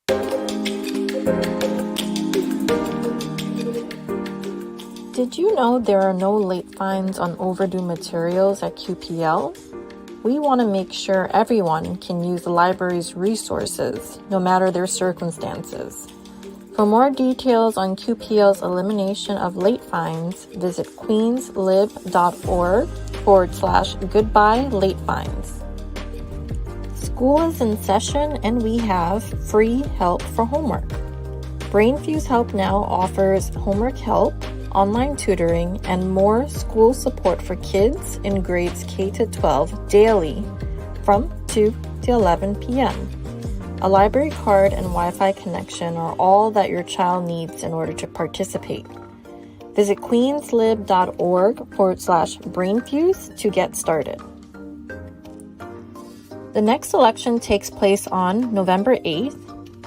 Did you know there are no late fines on overdue materials at QPL? We want to make sure everyone can use the library's resources, no matter their circumstances. For more details on QPL's elimination of late fines, visit queenslib.org/goodbye late fines. School is in session and we have free help for homework. BrainFuse Help Now offers homework help, online tutoring, and more school support for kids in grades K to 12 daily from 2 to 11 p.m. A library card and Wi-Fi connection are all that your child needs in order to participate. Visit queenslib.org/brainfuse to get started. The next election takes place on November 8th,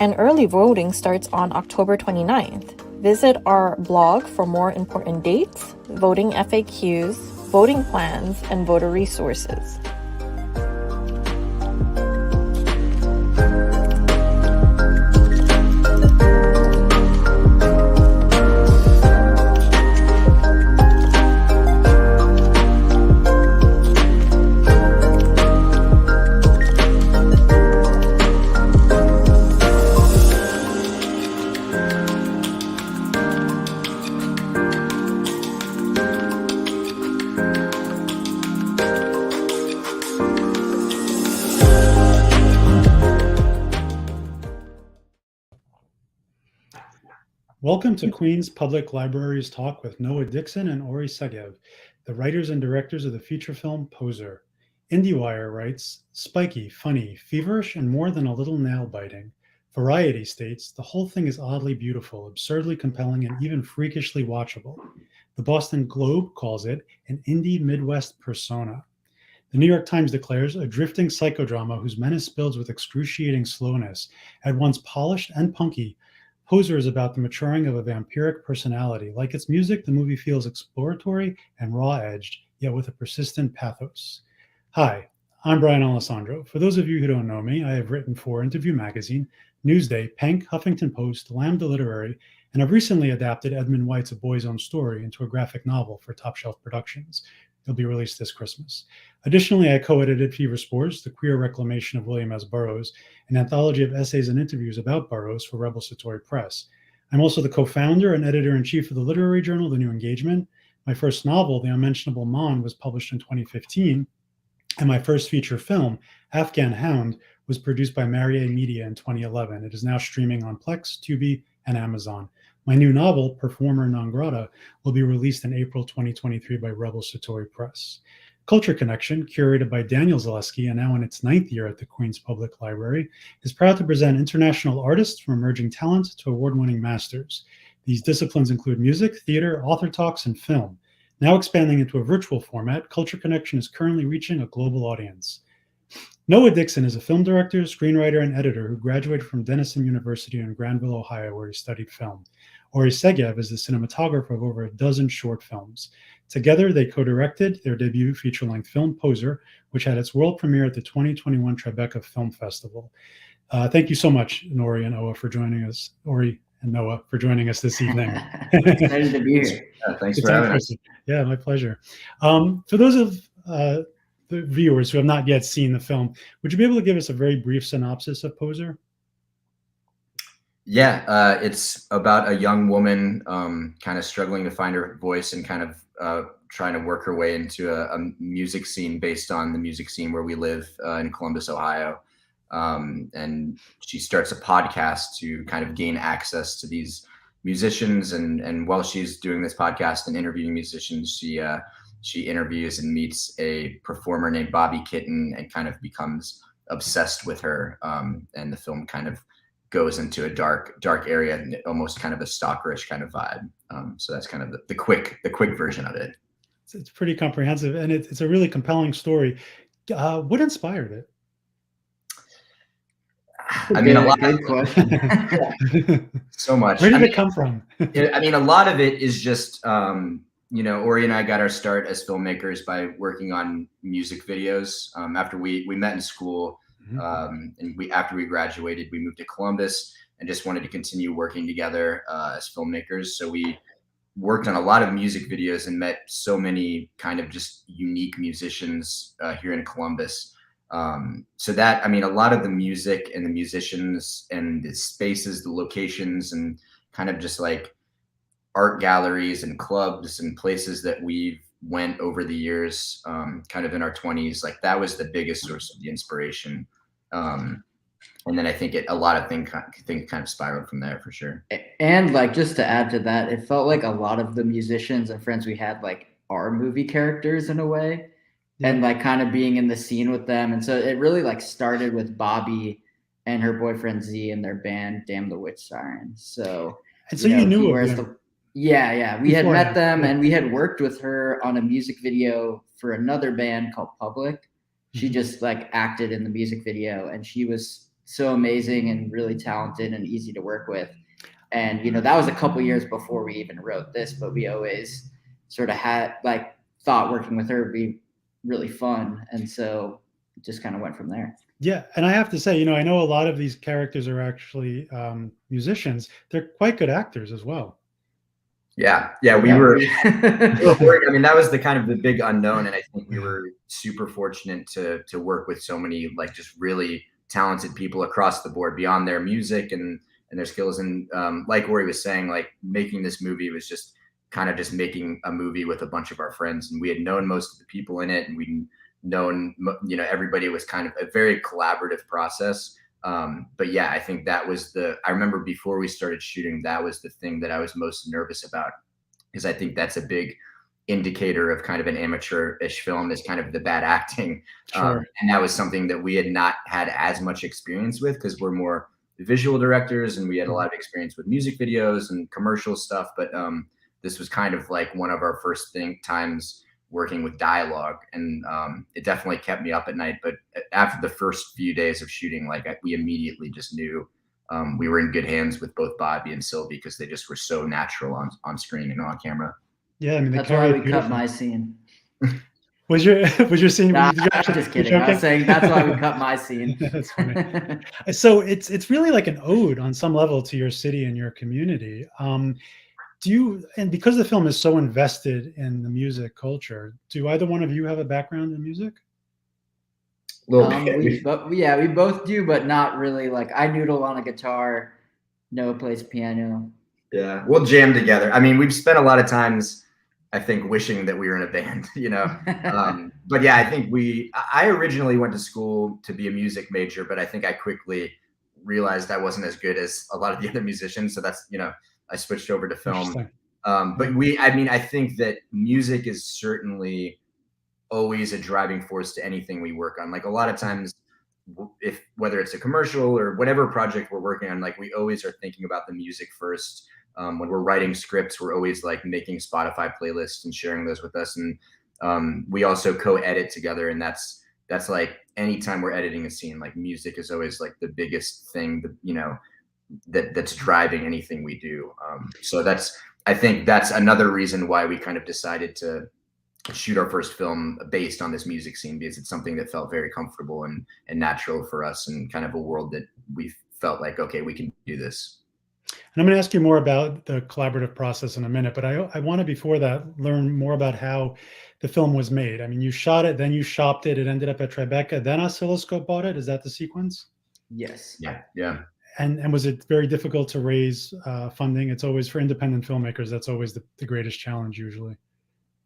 and early voting starts on October 29th. Visit our blog for more important dates, voting FAQs, voting plans, and voter resources. Welcome to Queens Public Library's talk with Noah Dixon and Ori Segev, the writers and directors of the feature film Poser. IndieWire writes, spiky, funny, feverish, and more than a little nail-biting. Variety states, the whole thing is oddly beautiful, absurdly compelling, and even freakishly watchable. The Boston Globe calls it an indie Midwest persona. The New York Times declares, a drifting psychodrama whose menace builds with excruciating slowness. At once polished and punky, Poser is about the maturing of a vampiric personality. Like its music, the movie feels exploratory and raw-edged, yet with a persistent pathos. Hi, I'm Brian Alessandro. For those of you who don't know me, I have written for Interview Magazine, Newsday, Penk, Huffington Post, Lambda Literary, and I've recently adapted Edmund White's A Boy's Own Story into a graphic novel for Top Shelf Productions. It'll be released this Christmas. Additionally, I co-edited Fever Spores, The Queer Reclamation of William S. Burroughs, an anthology of essays and interviews about Burroughs for Rebel Satori Press. I'm also the co-founder and editor-in-chief of the literary journal, The New Engagement. My first novel, The Unmentionable Mon, was published in 2015, and my first feature film, Afghan Hound, was produced by Marriott Media in 2011. It is now streaming on Plex, Tubi, and Amazon. My new novel, Performer Non Grata, will be released in April 2023 by Rebel Satori Press. Culture Connection, curated by Daniel Zaleski and now in its 9th year at the Queens Public Library, is proud to present international artists from emerging talent to award-winning masters. These disciplines include music, theater, author talks, and film. Now expanding into a virtual format, Culture Connection is currently reaching a global audience. Noah Dixon is a film director, screenwriter, and editor who graduated from Denison University in Granville, Ohio, where he studied film. Ori Segev is the cinematographer of over a dozen short films. Together, they co-directed their debut feature-length film, Poser, which had its world premiere at the 2021 Tribeca Film Festival. Thank you so much, Ori and Noah, for joining us. Ori and Noah, for joining us this evening. Nice to be here. Thanks for having us. Yeah, my pleasure. For those of the viewers who have not yet seen the film, would you be able to give us a very brief synopsis of Poser? Yeah, it's about a young woman kind of struggling to find her voice and kind of trying to work her way into a music scene based on the music scene where we live in Columbus, Ohio. And she starts a podcast to kind of gain access to these musicians. And while she's doing this podcast and interviewing musicians, she interviews and meets a performer named Bobby Kitten and kind of becomes obsessed with her. And the film kind of goes into a dark area and almost kind of a stalkerish kind of vibe. So that's kind of the quick version of it. It's pretty comprehensive, and it's a really compelling story. What inspired it? I mean, a lot. Good question. So much. Where did it come from? I mean, a lot of it is just, Ori and I got our start as filmmakers by working on music videos. After we met in school, and after we graduated, we moved to Columbus. and just wanted to continue working together as filmmakers. So we worked on a lot of music videos and met so many kind of just unique musicians here in Columbus. So that, I mean, a lot of the music and the musicians and the spaces, the locations, and kind of just like art galleries and clubs and places that we've went over the years, kind of in our 20s, like that was the biggest source of the inspiration. And then I think a lot of things kind of spiraled from there for sure. And like, just to add to that, it felt like a lot of the musicians and friends we had like are movie characters in a way, and like kind of being in the scene with them. And so it really like started with Bobby and her boyfriend Z and their band Damn the Witch Siren. So And so you knew of them. Yeah. We had Beforehand. met them, and we had worked with her on a music video for another band called Public. She just like acted in the music video, and she was so amazing and really talented and easy to work with. And, you know, that was a couple years before we even wrote this, but we always sort of had like thought working with her would be really fun. And so it just kind of went from there. Yeah. And I have to say, you know, I know a lot of these characters are actually musicians. They're quite good actors as well. Yeah, we were I mean, that was the kind of the big unknown. And I think we were super fortunate to work with so many like just really talented people across the board beyond their music and their skills. And like Ori was saying, like making this movie was just kind of just making a movie with a bunch of our friends. And we had known most of the people in it, and we'd known, you know, everybody. Was kind of a very collaborative process. But yeah, I think that was I remember before we started shooting, that was the thing that I was most nervous about, because I think that's a big indicator of kind of an amateur-ish film, is kind of the bad acting. Sure. And that was something that we had not had as much experience with, because we're more visual directors and we had a lot of experience with music videos and commercial stuff. But this was kind of like one of our first times working with dialogue, and it definitely kept me up at night. But after the first few days of shooting, like we immediately just knew we were in good hands with both Bobby and Sylvie, because they just were so natural on screen and on camera. Yeah, I mean, that's why we cut my scene. Was your scene? Nah, I'm just kidding. I was saying that's why we cut my scene. That's funny. So it's really like an ode on some level to your city and your community. Do you, and because the film is so invested in the music culture, do either one of you have a background in music? We both do, but not really. Like I noodle on a guitar, Noah plays piano. Yeah, we'll jam together. I mean, we've spent a lot of times, I think, wishing that we were in a band, you know. But yeah, I think I originally went to school to be a music major, but I think I quickly realized I wasn't as good as a lot of the other musicians. So that's, you know, I switched over to film. But I think that music is certainly always a driving force to anything we work on. Like a lot of times, whether it's a commercial or whatever project we're working on, like we always are thinking about the music first. When we're writing scripts, we're always like making Spotify playlists and sharing those with us. And we also co-edit together. And that's like anytime we're editing a scene, like music is always like the biggest thing, you know, that's driving anything we do. So I think that's another reason why we kind of decided to shoot our first film based on this music scene, because it's something that felt very comfortable and natural for us, and kind of a world that we felt like, okay, we can do this. And I'm going to ask you more about the collaborative process in a minute, but I want to, before that, learn more about how the film was made. I mean, you shot it, then you shopped it, it ended up at Tribeca, then Oscilloscope bought it. Is that the sequence? Yes. Yeah. And was it very difficult to raise funding? It's always, for independent filmmakers, that's always the greatest challenge usually.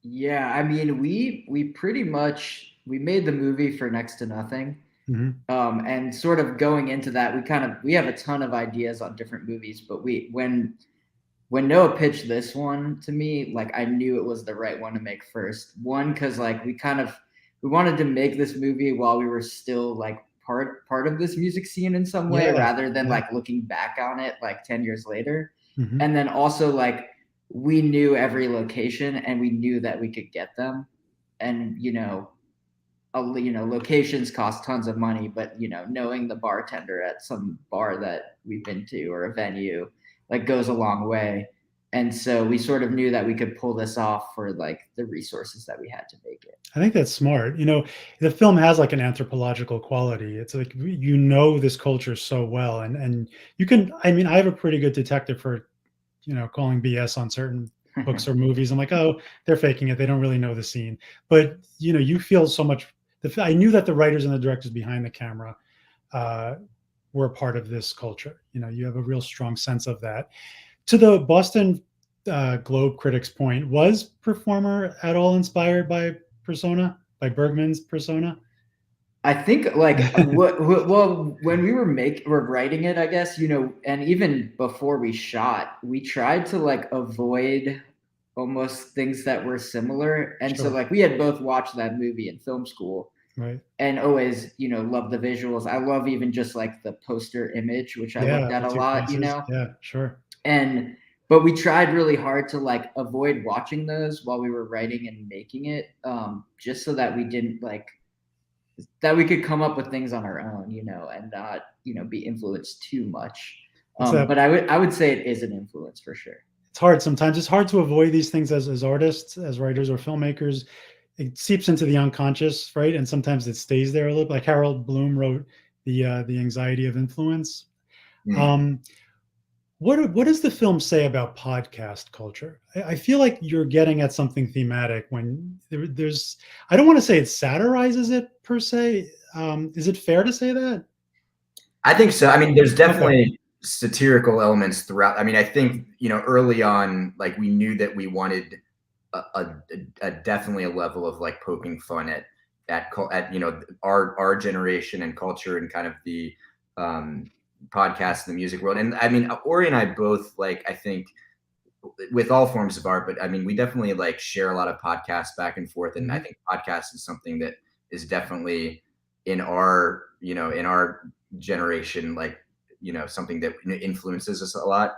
Yeah, I mean, we pretty much, we made the movie for next to nothing. Mm-hmm. And sort of going into that, we have a ton of ideas on different movies, but when Noah pitched this one to me, like I knew it was the right one to make first. One, because like we wanted to make this movie while we were still like part of this music scene in some way, rather than like looking back on it like 10 years later. Mm-hmm. And then also like we knew every location and we knew that we could get them. And, locations cost tons of money, but, knowing the bartender at some bar that we've been to or a venue, like goes a long way. And so we sort of knew that we could pull this off for like the resources that we had to make it. I think that's smart. The film has like an anthropological quality. It's like this culture so well, and you can. I mean, I have a pretty good detective for, calling BS on certain books or movies. I'm like, oh, they're faking it. They don't really know the scene. But you feel so much. I knew that the writers and the directors behind the camera were a part of this culture. You have a real strong sense of that. To the Boston Globe critics' point, was Performer at all inspired by Persona, by Bergman's Persona? I think like well, when we were writing it, I guess, and even before we shot, we tried to like avoid almost things that were similar. And Sure. so like we had both watched that movie in film school, Right. and always, love the visuals. I love even just like the poster image, which I looked at a lot, Yeah, sure. But we tried really hard to like avoid watching those while we were writing and making it, just so that we didn't that we could come up with things on our own, and not, be influenced too much. But I would say it is an influence for sure. It's hard sometimes. It's hard to avoid these things as artists, as writers or filmmakers. It seeps into the unconscious, right? And sometimes it stays there a little. Like Harold Bloom wrote the Anxiety of Influence. Mm. What does the film say about podcast culture? I feel like you're getting at something thematic when there's. I don't want to say it satirizes it per se. Is it fair to say that? I think so. I mean, there's definitely satirical elements throughout. I mean, I think early on, like we knew that we wanted a definitely a level of like poking fun at our generation and culture and kind of the podcast and the music world. And I mean, Ori and I both like, I think with all forms of art, but I mean, we definitely like share a lot of podcasts back and forth. And I think podcast is something that is definitely in our generation, like, something that influences us a lot.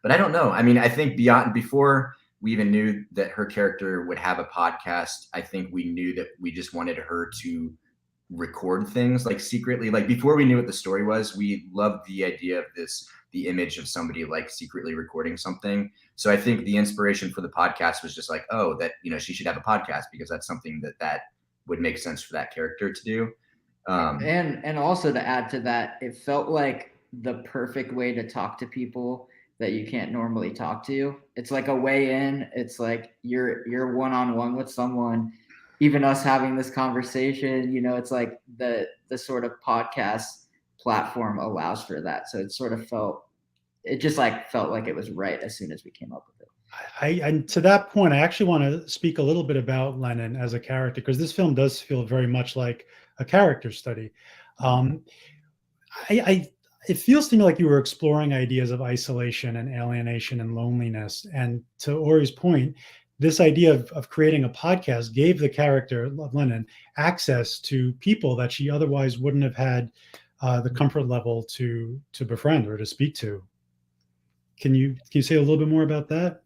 But I don't know. I mean, I think before we even knew that her character would have a podcast, I think we knew that we just wanted her to record things like secretly. Like before we knew what the story was, we loved the idea of the image of somebody like secretly recording something. So I think the inspiration for the podcast was just like, oh, that, she should have a podcast because that's something that would make sense for that character to do. And also to add to that, it felt like the perfect way to talk to people that you can't normally talk to. It's like a way in. It's like you're one-on-one with someone. Even us having this conversation, it's like the sort of podcast platform allows for that. So it felt like it was right as soon as we came up with it. And to that point, I actually want to speak a little bit about Lennon as a character, because this film does feel very much like a character study. It feels to me like you were exploring ideas of isolation and alienation and loneliness. And to Ori's point, this idea of creating a podcast gave the character of Lennon access to people that she otherwise wouldn't have had the comfort level to befriend or to speak to. Can you say a little bit more about that?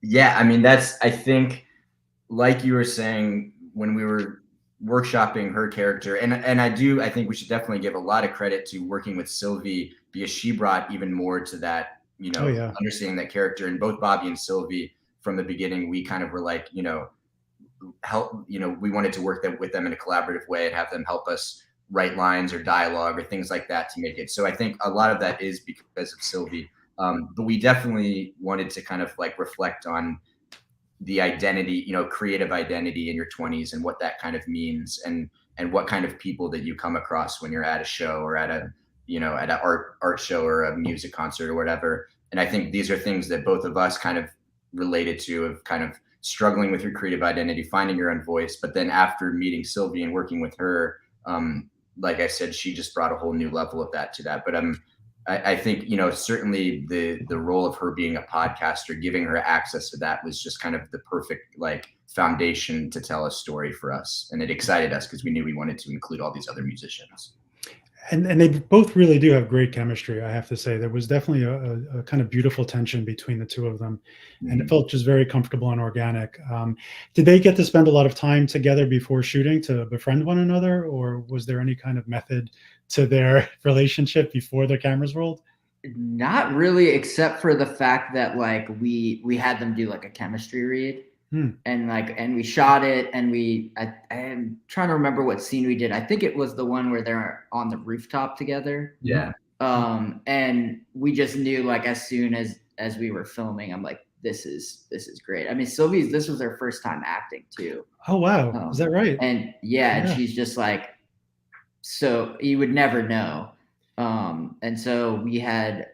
Yeah, I mean, I think, like you were saying, when we were workshopping her character, and I think we should definitely give a lot of credit to working with Sylvie, because she brought even more to that, understanding that character. And both Bobby and Sylvie, from the beginning, we kind of were like, help, we wanted to work with them in a collaborative way and have them help us write lines or dialogue or things like that to make it. So I think a lot of that is because of Sylvie. But we definitely wanted to kind of like reflect on the identity, creative identity in your 20s and what that kind of means, and what kind of people that you come across when you're at a show or at a, at an art show or a music concert or whatever. And I think these are things that both of us kind of related to, of kind of struggling with your creative identity, finding your own voice. But then after meeting Sylvie and working with her, like I said, she just brought a whole new level of that to that. But I think, certainly the role of her being a podcaster, giving her access to that was just kind of the perfect like foundation to tell a story for us. And it excited us because we knew we wanted to include all these other musicians. And they both really do have great chemistry, I have to say. There was definitely a kind of beautiful tension between the two of them. And it felt just very comfortable and organic. Did they get to spend a lot of time together before shooting to befriend one another? Or was there any kind of method to their relationship before their cameras rolled? Not really, except for the fact that like we had them do like a chemistry read. And we shot it, and I'm trying to remember what scene we did. I think it was the one where they're on the rooftop together. Yeah. And we just knew, like, as soon as we were filming, I'm like, this is great. I mean, this was her first time acting too. Oh wow, is that right? And and she's just like, so you would never know. And so we had,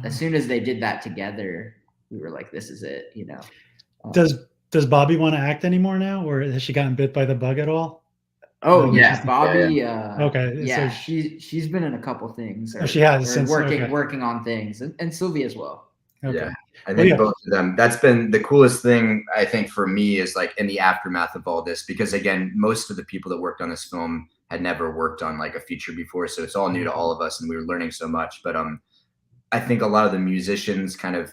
as soon as they did that together, we were like, this is it, you know. Does Bobby want to act anymore now, or has she gotten bit by the bug at all? Oh yeah, Bobby. Okay. Yeah, so she's been in a couple things. She has since working on things, and Sylvia as well. Okay. Yeah, I think both of them. That's been the coolest thing, I think, for me, is like in the aftermath of all this, because again, most of the people that worked on this film had never worked on like a feature before, so it's all new to all of us, and we were learning so much. But I think a lot of the musicians kind of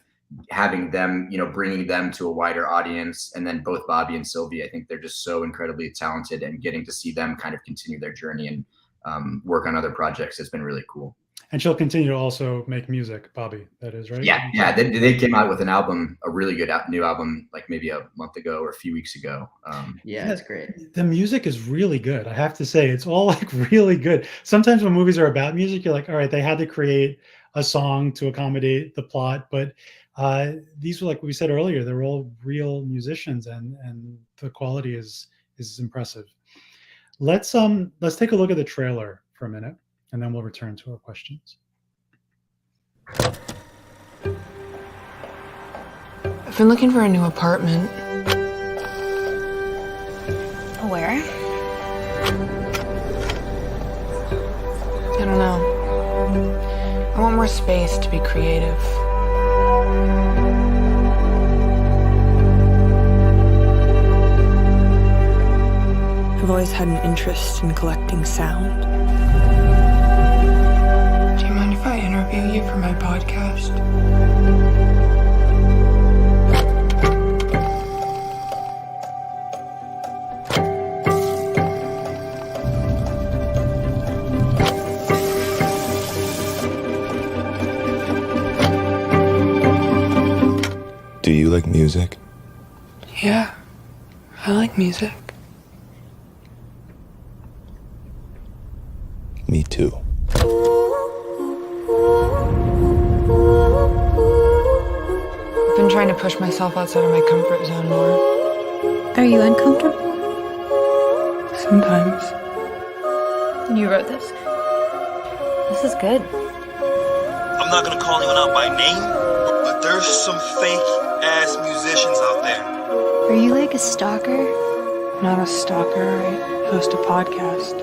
having them, you know, bringing them to a wider audience, and then both Bobby and Sylvie, I think they're just so incredibly talented, and getting to see them kind of continue their journey and work on other projects has been really cool. And she'll continue to also make music, Bobby, that is, right? Yeah. They came out with an album, a really good new album, like maybe a month ago or a few weeks ago. It's great. The music is really good. I have to say, it's all like really good. Sometimes when movies are about music, you're like, all right, they had to create a song to accommodate the plot, but these were, like we said earlier, they're all real musicians, and the quality is impressive. Let's take a look at the trailer for a minute, and then we'll return to our questions. I've been looking for a new apartment. Where? I don't know. I want more space to be creative. I've always had an interest in collecting sound. Do you mind if I interview you for my podcast? Do you like music? Yeah, I like music. Me too. I've been trying to push myself outside of my comfort zone more. Are you uncomfortable? Sometimes. You wrote this? This is good. I'm not gonna call anyone out by name, but there's some fake-ass musicians out there. Are you like a stalker? Not a stalker, I host a podcast.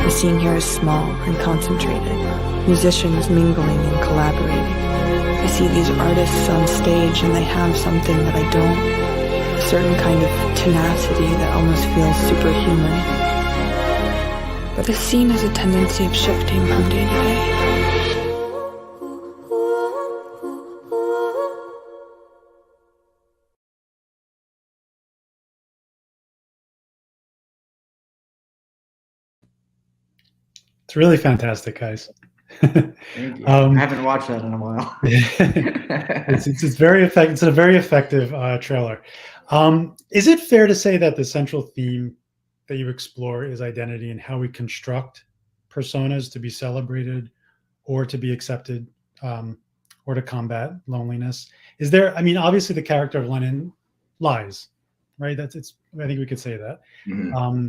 The scene here is small and concentrated, musicians mingling and collaborating. I see these artists on stage and they have something that I don't, a certain kind of tenacity that almost feels superhuman. But the scene has a tendency of shifting from day to day. It's really fantastic, guys. Thank you. I haven't watched that in a while. It's very effective. It's a very effective trailer. Is it fair to say that the central theme that you explore is identity and how we construct personas to be celebrated or to be accepted, or to combat loneliness? Is there? I mean, obviously, the character of Lennon lies, right? I think we could say that. Mm-hmm.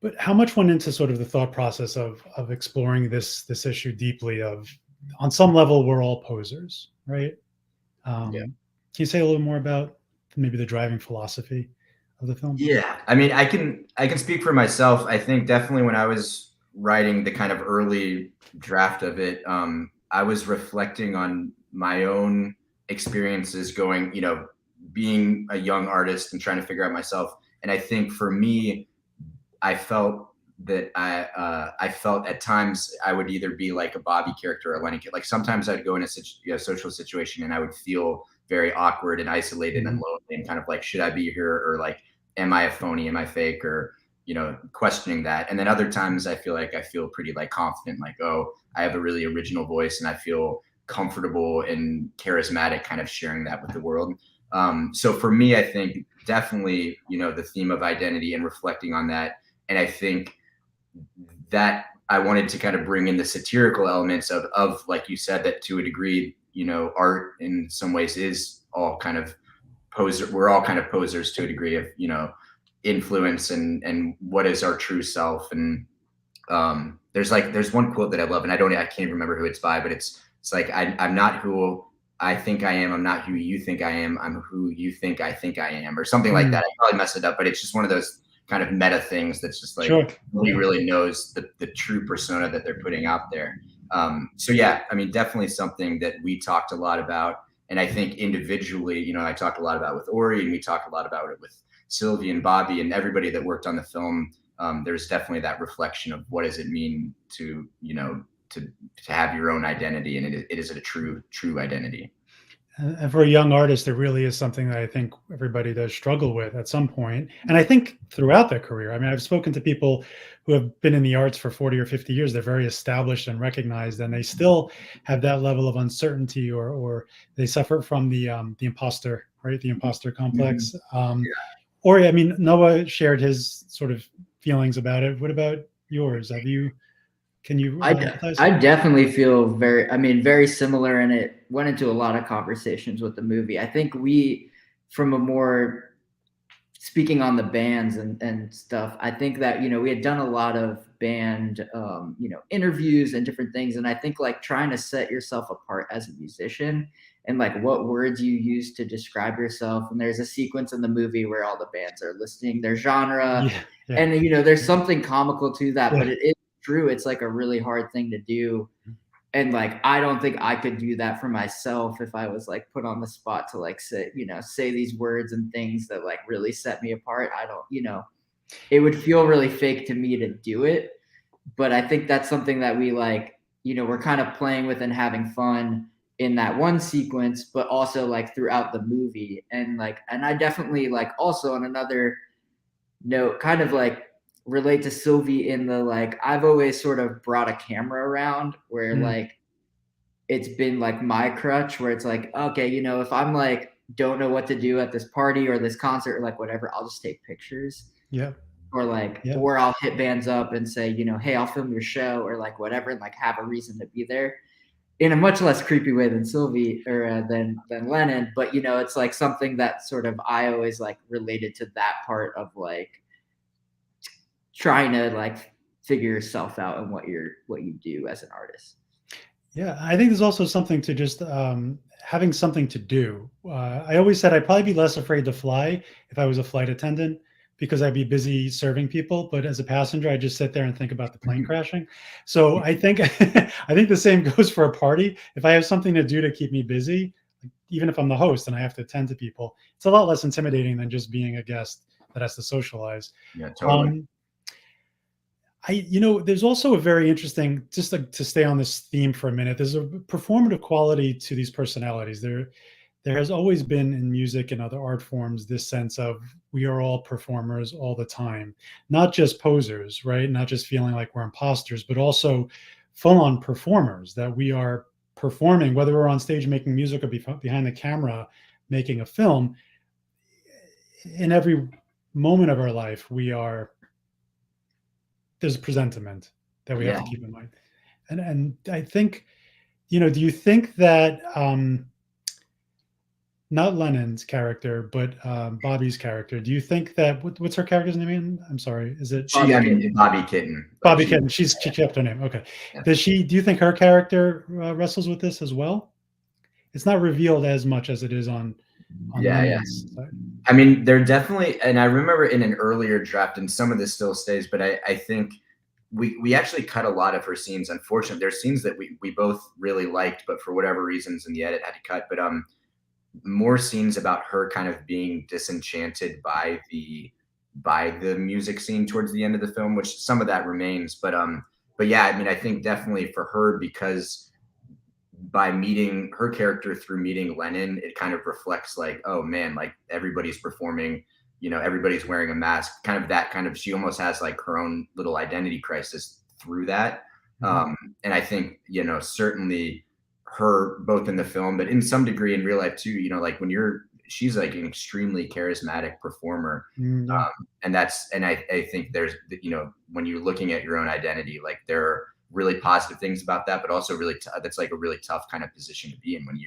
But how much went into sort of the thought process of exploring this issue deeply? Of, on some level, we're all posers, right? Can you say a little more about maybe the driving philosophy of the film? Yeah, I mean, I can speak for myself. I think definitely when I was writing the kind of early draft of it, I was reflecting on my own experiences going, you know, being a young artist and trying to figure out myself. And I think for me, I felt that I felt at times I would either be like a Bobby character or a Lenny character. Like sometimes I'd go in a social situation and I would feel very awkward and isolated and lonely and kind of like, should I be here, or like, am I a phony? Am I fake? Or questioning that. And then other times I feel pretty like confident, like, oh, I have a really original voice and I feel comfortable and charismatic kind of sharing that with the world. So for me, I think definitely, the theme of identity and reflecting on that. And I think that I wanted to kind of bring in the satirical elements of like you said, that to a degree, art in some ways is all kind of poser. We're all kind of posers to a degree of, influence and what is our true self. And there's one quote that I love, and I can't remember who it's by, but it's like, I'm not who I think I am. I'm not who you think I am. I'm who you think I am, or something like that. I probably messed it up, but it's just one of those kind of meta things that's just like, nobody really knows the true persona that they're putting out there. So yeah, I mean, definitely something that we talked a lot about. And I think individually, I talked a lot about with Ori, and we talked a lot about it with Sylvie and Bobby and everybody that worked on the film. There's definitely that reflection of what does it mean to have your own identity, and it is a true identity. And for a young artist, it really is something that I think everybody does struggle with at some point. And I think throughout their career, I mean, I've spoken to people who have been in the arts for 40 or 50 years. They're very established and recognized, and they still have that level of uncertainty, or they suffer from the imposter, right? The imposter complex. Or, I mean, Noah shared his sort of feelings about it. What about yours? Can you? I definitely feel very similar, and it went into a lot of conversations with the movie. I think from a more speaking on the bands and stuff, I think that, we had done a lot of band, interviews and different things. And I think like trying to set yourself apart as a musician and like what words you use to describe yourself. And there's a sequence in the movie where all the bands are listing their genre. And, there's something comical to that, but it is true. It's like a really hard thing to do. And like, I don't think I could do that for myself if I was like put on the spot to like say these words and things that like really set me apart. I don't, it would feel really fake to me to do it. But I think that's something that we like, we're kind of playing with and having fun in that one sequence, but also like throughout the movie. And I definitely like also on another note, kind of like relate to Sylvie in the like, I've always sort of brought a camera around where like it's been like my crutch, where it's like, okay, if I'm like don't know what to do at this party or this concert or like whatever, I'll just take pictures. Or like or I'll hit bands up and say, hey, I'll film your show or like whatever, and like have a reason to be there in a much less creepy way than Sylvie or than Lennon. But it's like something that sort of I always like related to that part of like trying to like figure yourself out and what you do as an artist. Yeah, I think there's also something to just having something to do. I always said I'd probably be less afraid to fly if I was a flight attendant, because I'd be busy serving people. But as a passenger, I just sit there and think about the plane crashing. So I think the same goes for a party. If I have something to do to keep me busy, even if I'm the host and I have to attend to people, it's a lot less intimidating than just being a guest that has to socialize. Yeah, totally. There's also a very interesting, just to stay on this theme for a minute, there's a performative quality to these personalities. There has always been in music and other art forms this sense of we are all performers all the time, not just posers, right? Not just feeling like we're imposters, but also full-on performers, that we are performing, whether we're on stage making music or behind the camera making a film. In every moment of our life, there's a presentiment that we have to keep in mind. And I think, do you think that not Lennon's character, but Bobby's character, do you think that what's her character's name again? I'm sorry, is it Bobby Kitten? Bobby Kitten. She kept her name. Okay. Yeah. Do you think her character wrestles with this as well? It's not revealed as much as it is on Lennon's side. I mean, they're definitely, and I remember in an earlier draft, and some of this still stays, but I think we actually cut a lot of her scenes. Unfortunately, there's scenes that we both really liked, but for whatever reasons in the edit had to cut. But more scenes about her kind of being disenchanted by by the music scene towards the end of the film, which some of that remains. But yeah, I mean, I think definitely for her, because by meeting her character through meeting Lennon, it kind of reflects like, oh man, like everybody's performing, everybody's wearing a mask, kind of that kind of, she almost has like her own little identity crisis through that. And I think, certainly her, both in the film, but in some degree in real life too, like she's like an extremely charismatic performer. And I think there's, when you're looking at your own identity, like there are really positive things about that, but also really, that's like a really tough kind of position to be in when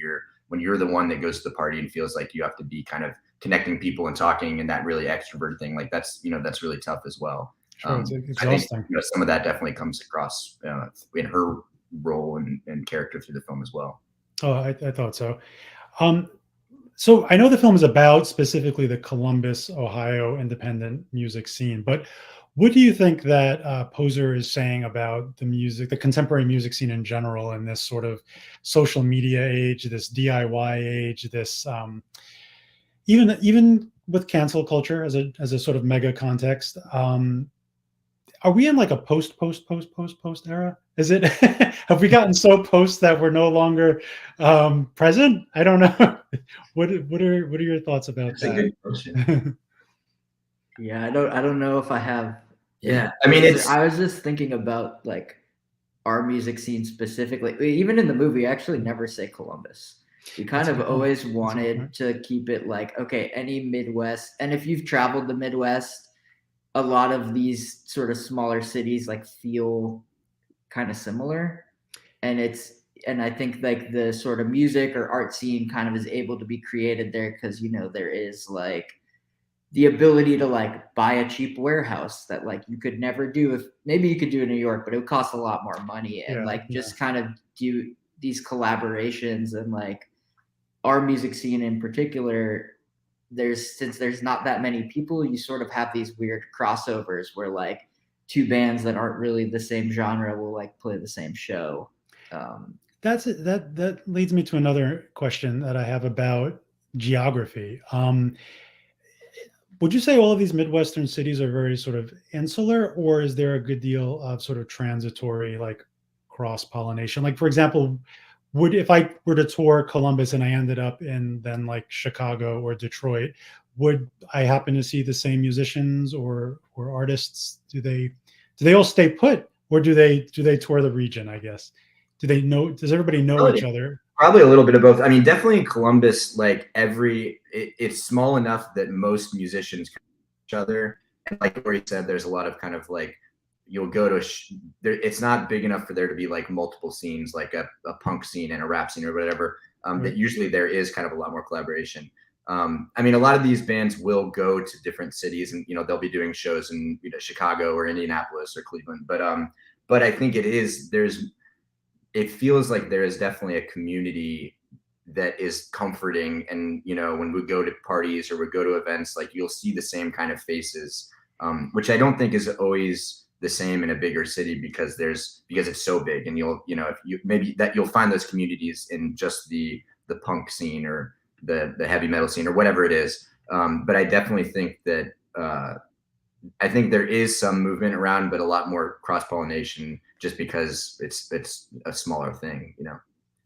you're the one that goes to the party and feels like you have to be kind of connecting people and talking and that really extroverted thing. Like that's really tough as well. Sure, it's exhausting. I think, some of that definitely comes across in her role and character through the film as well. Oh, I thought so. So I know the film is about specifically the Columbus, Ohio independent music scene, but what do you think that Poser is saying about the contemporary music scene in general, in this sort of social media age, this DIY age, this even with cancel culture as a sort of mega context? Are we in like a post era? Is it? Have we gotten so post that we're no longer present? I don't know. What are your thoughts about That's that? a good question. Yeah, I don't know if I have. Yeah, I mean, I was just thinking about like our music scene specifically. Even in the movie, I actually never say Columbus. We kind of always wanted to keep it like, okay, any Midwest. And if you've traveled the Midwest, a lot of these sort of smaller cities like feel kind of similar. And I think like the sort of music or art scene kind of is able to be created there because, there is like the ability to like buy a cheap warehouse that like you could never do maybe you could do in New York, but it would cost a lot more money and just kind of do these collaborations. And like our music scene in particular, since there's not that many people, you sort of have these weird crossovers where like two bands that aren't really the same genre will like play the same show. That's it. That leads me to another question that I have about geography. Would you say all of these Midwestern cities are very sort of insular, or is there a good deal of sort of transitory, like cross-pollination? Like, for example, if I were to tour Columbus and I ended up in then like Chicago or Detroit, would I happen to see the same musicians or artists? Do they all stay put, or do they tour the region, I guess? Does everybody know each other? Probably a little bit of both. I mean, definitely in Columbus, like it's small enough that most musicians know each other. And like Tori said, there's a lot of kind of like, you'll go to it's not big enough for there to be like multiple scenes, like a punk scene and a rap scene or whatever. That usually there is kind of a lot more collaboration. I mean, a lot of these bands will go to different cities and, they'll be doing shows in Chicago or Indianapolis or Cleveland. But I think it feels like there is definitely a community that is comforting. And, when we go to parties or we go to events, like you'll see the same kind of faces, which I don't think is always the same in a bigger city because it's so big. And you'll find those communities in just the punk scene or the heavy metal scene or whatever it is. But I definitely think that I think there is some movement around, but a lot more cross-pollination just because it's a smaller thing,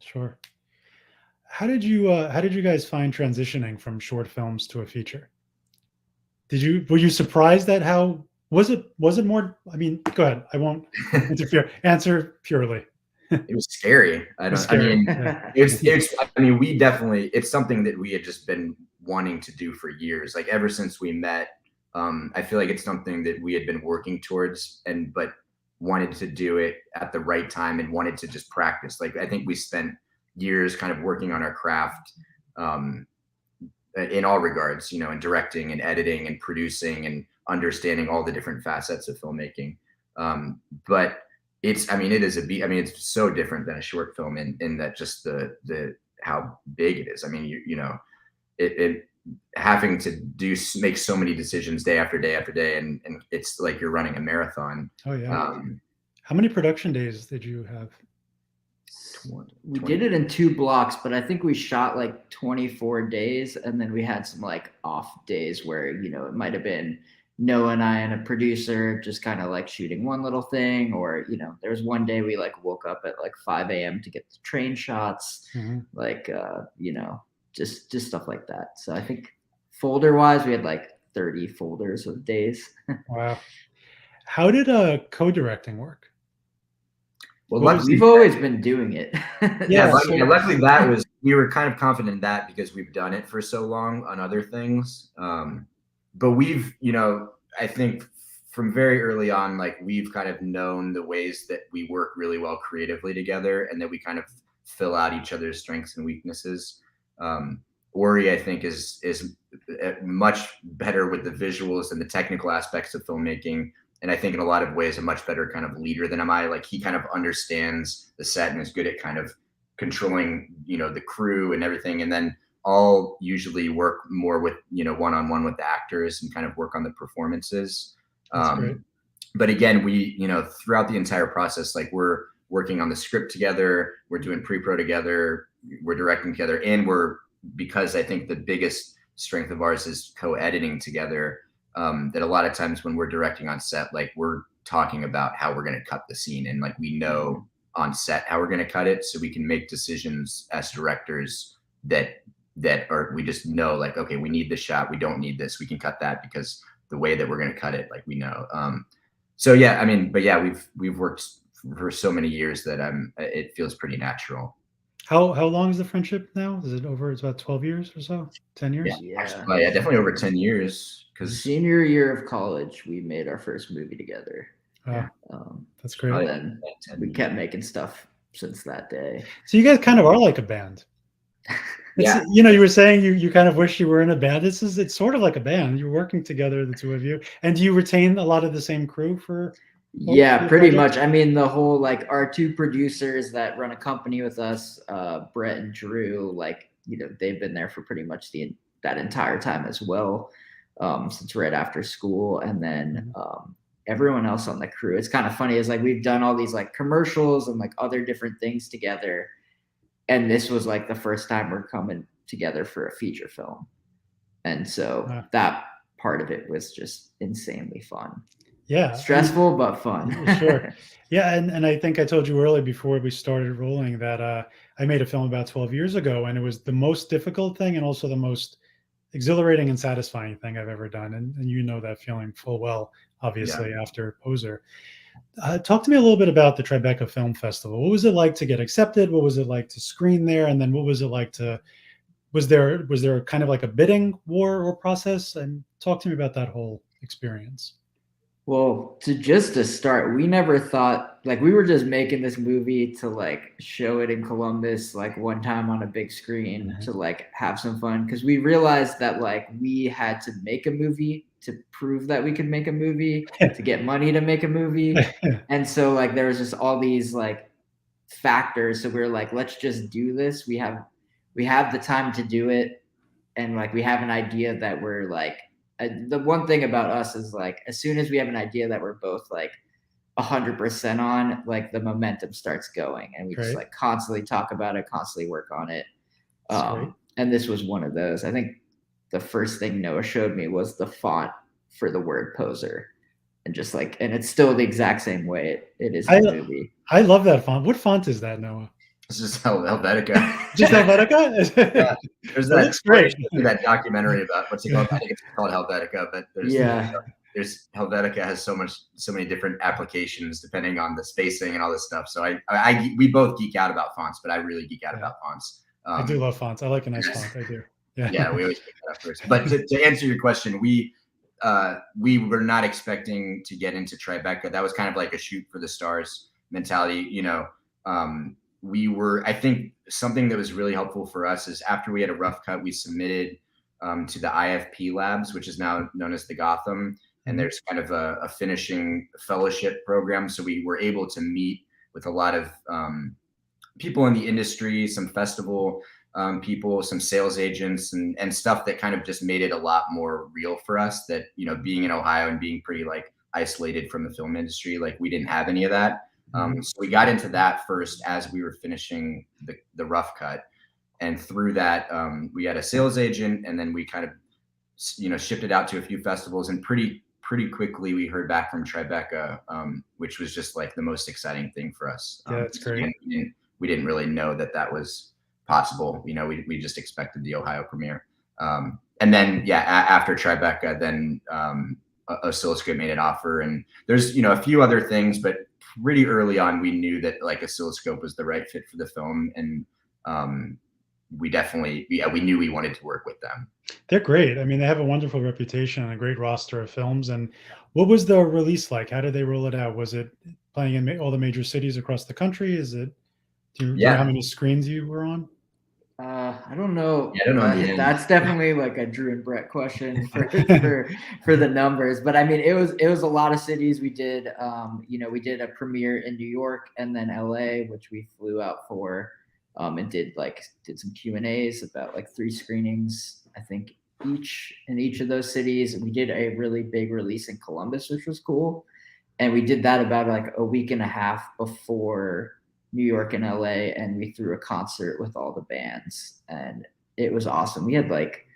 Sure. How did you guys find transitioning from short films to a feature? Were you surprised at how was it more? I mean, go ahead. I won't interfere. Answer purely. It was scary. It's something that we had just been wanting to do for years. Like ever since we met, I feel like it's something that we had been working towards but wanted to do it at the right time and wanted to just practice. Like, I think we spent years kind of working on our craft, in all regards, in directing and editing and producing and understanding all the different facets of filmmaking. But it's so different than a short film in that just the how big it is. I mean, it having to make so many decisions day after day after day, and it's like you're running a marathon. Oh yeah. How many production days did you have? We did it in 2 blocks, but I think we shot like 24 days, and then we had some like off days where it might have been Noah and I and a producer just kind of like shooting one little thing, or there was one day we like woke up at like 5 a.m. to get the train shots, like just stuff like that. So I think folder wise, we had like 30 folders of days. Wow. How did co-directing work? Well, We've always been doing it. Luckily that was, we were kind of confident in that because we've done it for so long on other things. But we've, I think from very early on, like we've kind of known the ways that we work really well creatively together, and that we kind of fill out each other's strengths and weaknesses. Ori, I think, is much better with the visuals and the technical aspects of filmmaking. And I think in a lot of ways, a much better kind of leader than am I. Like he kind of understands the set and is good at kind of controlling, the crew and everything. And then I'll usually work more with, one-on-one with the actors and kind of work on the performances. But again, we, throughout the entire process, like we're working on the script together, we're doing pre-pro together, we're directing together, and because I think the biggest strength of ours is co-editing together. That a lot of times when we're directing on set, like we're talking about how we're going to cut the scene, and like we know on set how we're going to cut it, so we can make decisions as directors that we just know, like, okay, we need this shot, we don't need this, we can cut that because the way that we're going to cut it, like we know. So yeah, I mean, but yeah, we've worked for so many years that it feels pretty natural. How long is the friendship now? Is it over? It's about 12 years or so? 10 years? Yeah. Actually, yeah, definitely over 10 years. Because senior year of college, we made our first movie together. That's great. And then we kept making stuff since that day. So you guys kind of are like a band. Yeah. You were saying you kind of wish you were in a band. It's sort of like a band. You're working together, the two of you. And do you retain a lot of the same crew for? Yeah, pretty much. I mean, the whole, like, our two producers that run a company with us, Brett and Drew, like, they've been there for pretty much that entire time as well, since right after school. And then everyone else on the crew, it's kind of funny, is like we've done all these like commercials and like other different things together, and this was like the first time we're coming together for a feature film. And so that part of it was just insanely fun. Yeah. Stressful, but fun. Sure. Yeah. And I think I told you earlier before we started rolling that I made a film about 12 years ago, and it was the most difficult thing and also the most exhilarating and satisfying thing I've ever done. And that feeling full well, obviously, after Poser. Talk to me a little bit about the Tribeca Film Festival. What was it like to get accepted? What was it like to screen there? And then what was it like was there kind of like a bidding war or process? And talk to me about that whole experience. Well, to start, we never thought, like, we were just making this movie to like show it in Columbus, like one time on a big screen to like have some fun. Cause we realized that like we had to make a movie to prove that we could make a movie, to get money to make a movie. And so like, there was just all these like factors. So we were like, let's just do this. We have the time to do it. And like, we have an idea that we're like, the one thing about us is like, as soon as we have an idea that we're both like 100% on, like the momentum starts going, and we just like constantly talk about it, constantly work on it. And this was one of those. I think the first thing Noah showed me was the font for the word Poser, and just like, and it's still the exact same way it is in the movie. I love that font. What font is that, Noah? This is Helvetica. Just Helvetica? Yeah. There's that documentary about what's it called? I think it's called Helvetica, but there's Helvetica has so many different applications depending on the spacing and all this stuff. So we both geek out about fonts, but I really geek out about fonts. I do love fonts. I like a nice font. I do. Yeah, we always pick that up first. But to answer your question, we were not expecting to get into Tribeca. That was kind of like a shoot for the stars mentality, I think something that was really helpful for us is after we had a rough cut, we submitted to the IFP labs, which is now known as the Gotham. And there's kind of a finishing fellowship program. So we were able to meet with a lot of people in the industry, some festival people, some sales agents and stuff that kind of just made it a lot more real for us that, being in Ohio and being pretty like isolated from the film industry, like we didn't have any of that. So we got into that first as we were finishing the rough cut, and through that we had a sales agent, and then we kind of shipped it out to a few festivals, and pretty pretty quickly we heard back from Tribeca, which was just like the most exciting thing for us. Yeah, that's great. Again, we didn't really know that was possible. You know, we just expected the Ohio premiere. And then, yeah, after Tribeca, then Oscilloscope made an offer, and there's, you know, a few other things, but pretty early on, we knew that like Oscilloscope was the right fit for the film, and we definitely, we knew we wanted to work with them. They're great. I mean, they have a wonderful reputation and a great roster of films. And what was the release like? How did they roll it out? Was it playing in all the major cities across the country? Is it? Do you know how many screens you were on? I don't know. Yeah, I don't know. That's definitely like a Drew and Brett question for the numbers. But I mean, it was a lot of cities. We did, you know, we did a premiere in New York and then LA, which we flew out for, and did some Q&As about like 3 screenings, I think, in each of those cities. We did a really big release in Columbus, which was cool, and we did that about like a week and a half before New York and LA, and we threw a concert with all the bands, and it was awesome. We had like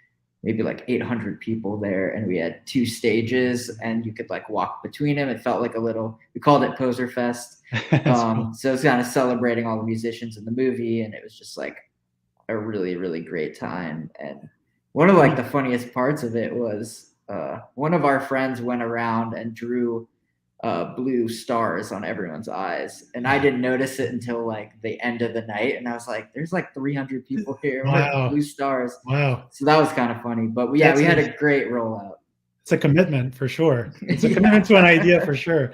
maybe like 800 people there, and we had 2 stages, and you could like walk between them. It felt like we called it Poser Fest. Cool. So it's kind of celebrating all the musicians in the movie, and it was just like a really, really great time. And one of like the funniest parts of it was one of our friends went around and drew blue stars on everyone's eyes, and I didn't notice it until like the end of the night, and I was like, there's like 300 people here with blue stars. Wow. So that was kind of funny, but we had a great rollout. It's a commitment for sure. It's a commitment to an idea for sure.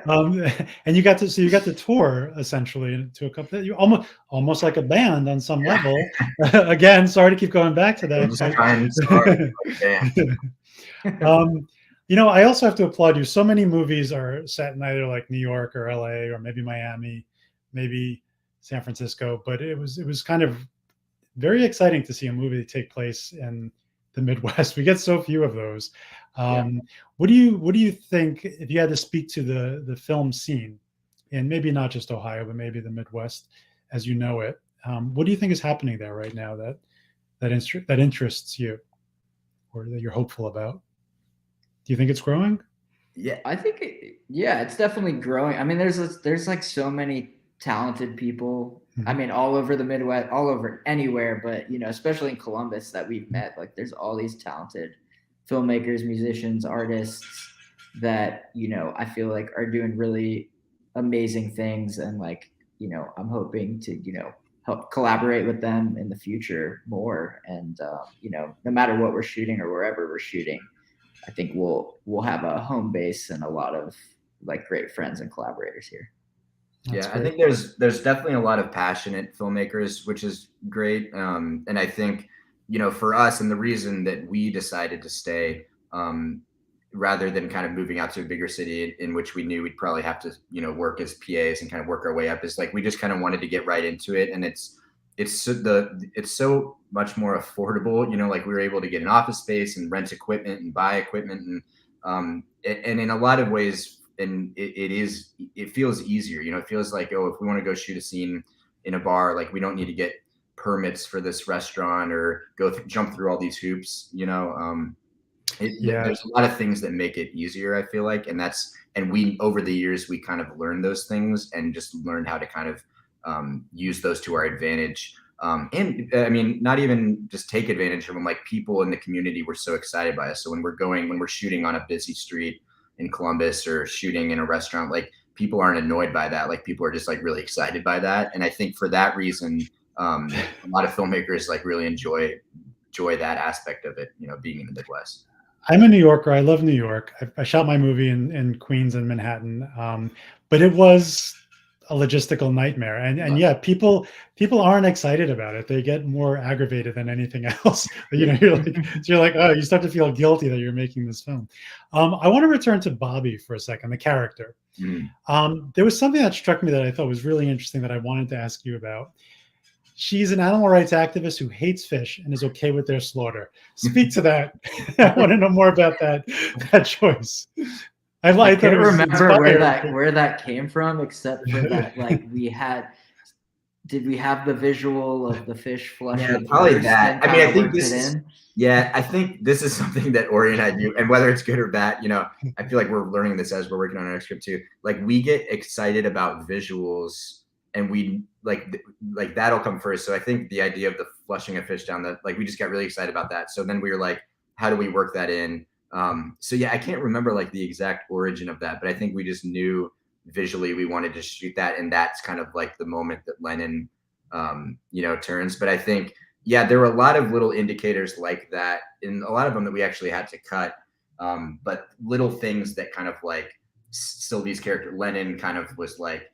And you got to tour essentially to a couple. You almost like a band on some level. Again, sorry to keep going back to that. Just trying to start like a band. You know, I also have to applaud you. So many movies are set in either like New York or LA or maybe Miami, maybe San Francisco. But it was kind of very exciting to see a movie take place in the Midwest. We get so few of those. What do you think, if you had to speak to the film scene, and maybe not just Ohio, but maybe the Midwest as you know it? What do you think is happening there right now that interests you, or that you're hopeful about? Do you think it's growing? Yeah, I think it's definitely growing. I mean, there's like so many talented people. I mean, all over the Midwest, all over anywhere, but you know, especially in Columbus that we've met, like there's all these talented filmmakers, musicians, artists that, you know, I feel like are doing really amazing things. And like, you know, I'm hoping to, you know, help collaborate with them in the future more. And, you know, no matter what we're shooting or wherever we're shooting, I think we'll have a home base and a lot of like great friends and collaborators here. That's great. I think there's definitely a lot of passionate filmmakers, which is great. And I think, you know, for us, and the reason that we decided to stay, rather than kind of moving out to a bigger city in which we knew we'd probably have to, you know, work as PAs and kind of work our way up, is like we just kind of wanted to get right into it. And it's so much more affordable, you know, like we were able to get an office space and rent equipment and buy equipment, and in a lot of ways, and it feels easier, you know. It feels like, oh, if we want to go shoot a scene in a bar, like we don't need to get permits for this restaurant or jump through all these hoops, you know. There's a lot of things that make it easier, I feel like, and we over the years we kind of learned those things and just learned how to kind of use those to our advantage. And I mean, not even just take advantage of them, like people in the community were so excited by us. So when we're shooting on a busy street in Columbus or shooting in a restaurant, like people aren't annoyed by that. Like people are just like really excited by that. And I think for that reason, a lot of filmmakers like really enjoy that aspect of it, you know, being in the Midwest. I'm a New Yorker. I love New York. I shot my movie in Queens and Manhattan, but it was a logistical nightmare. And yeah, people aren't excited about it. They get more aggravated than anything else. You know, you're like, oh, you start to feel guilty that you're making this film. I want to return to Bobby for a second, the character. There was something that struck me that I thought was really interesting that I wanted to ask you about. She's an animal rights activist who hates fish and is okay with their slaughter. Speak to that. I want to know more about that choice. I can't remember where that came from, except for that, like we had did we have the visual of the fish flushing? Yeah, probably first that. and I mean, I kinda think worked this it is, in? yeah, I think this is something that Ori and I do, and whether it's good or bad, I feel like we're learning this as we're working on our script too. Like we get excited about visuals, and we like that'll come first. So I think the idea of the flushing a fish down the, like, we just got really excited about that. So then we were like, how do we work that in? So yeah, I can't remember like the exact origin of that, but I think we just knew visually we wanted to shoot that, and that's kind of like the moment that Lennon turns. But I think, yeah, there were a lot of little indicators like that, and a lot of them that we actually had to cut, but little things that kind of like Sylvie's character Lennon kind of was like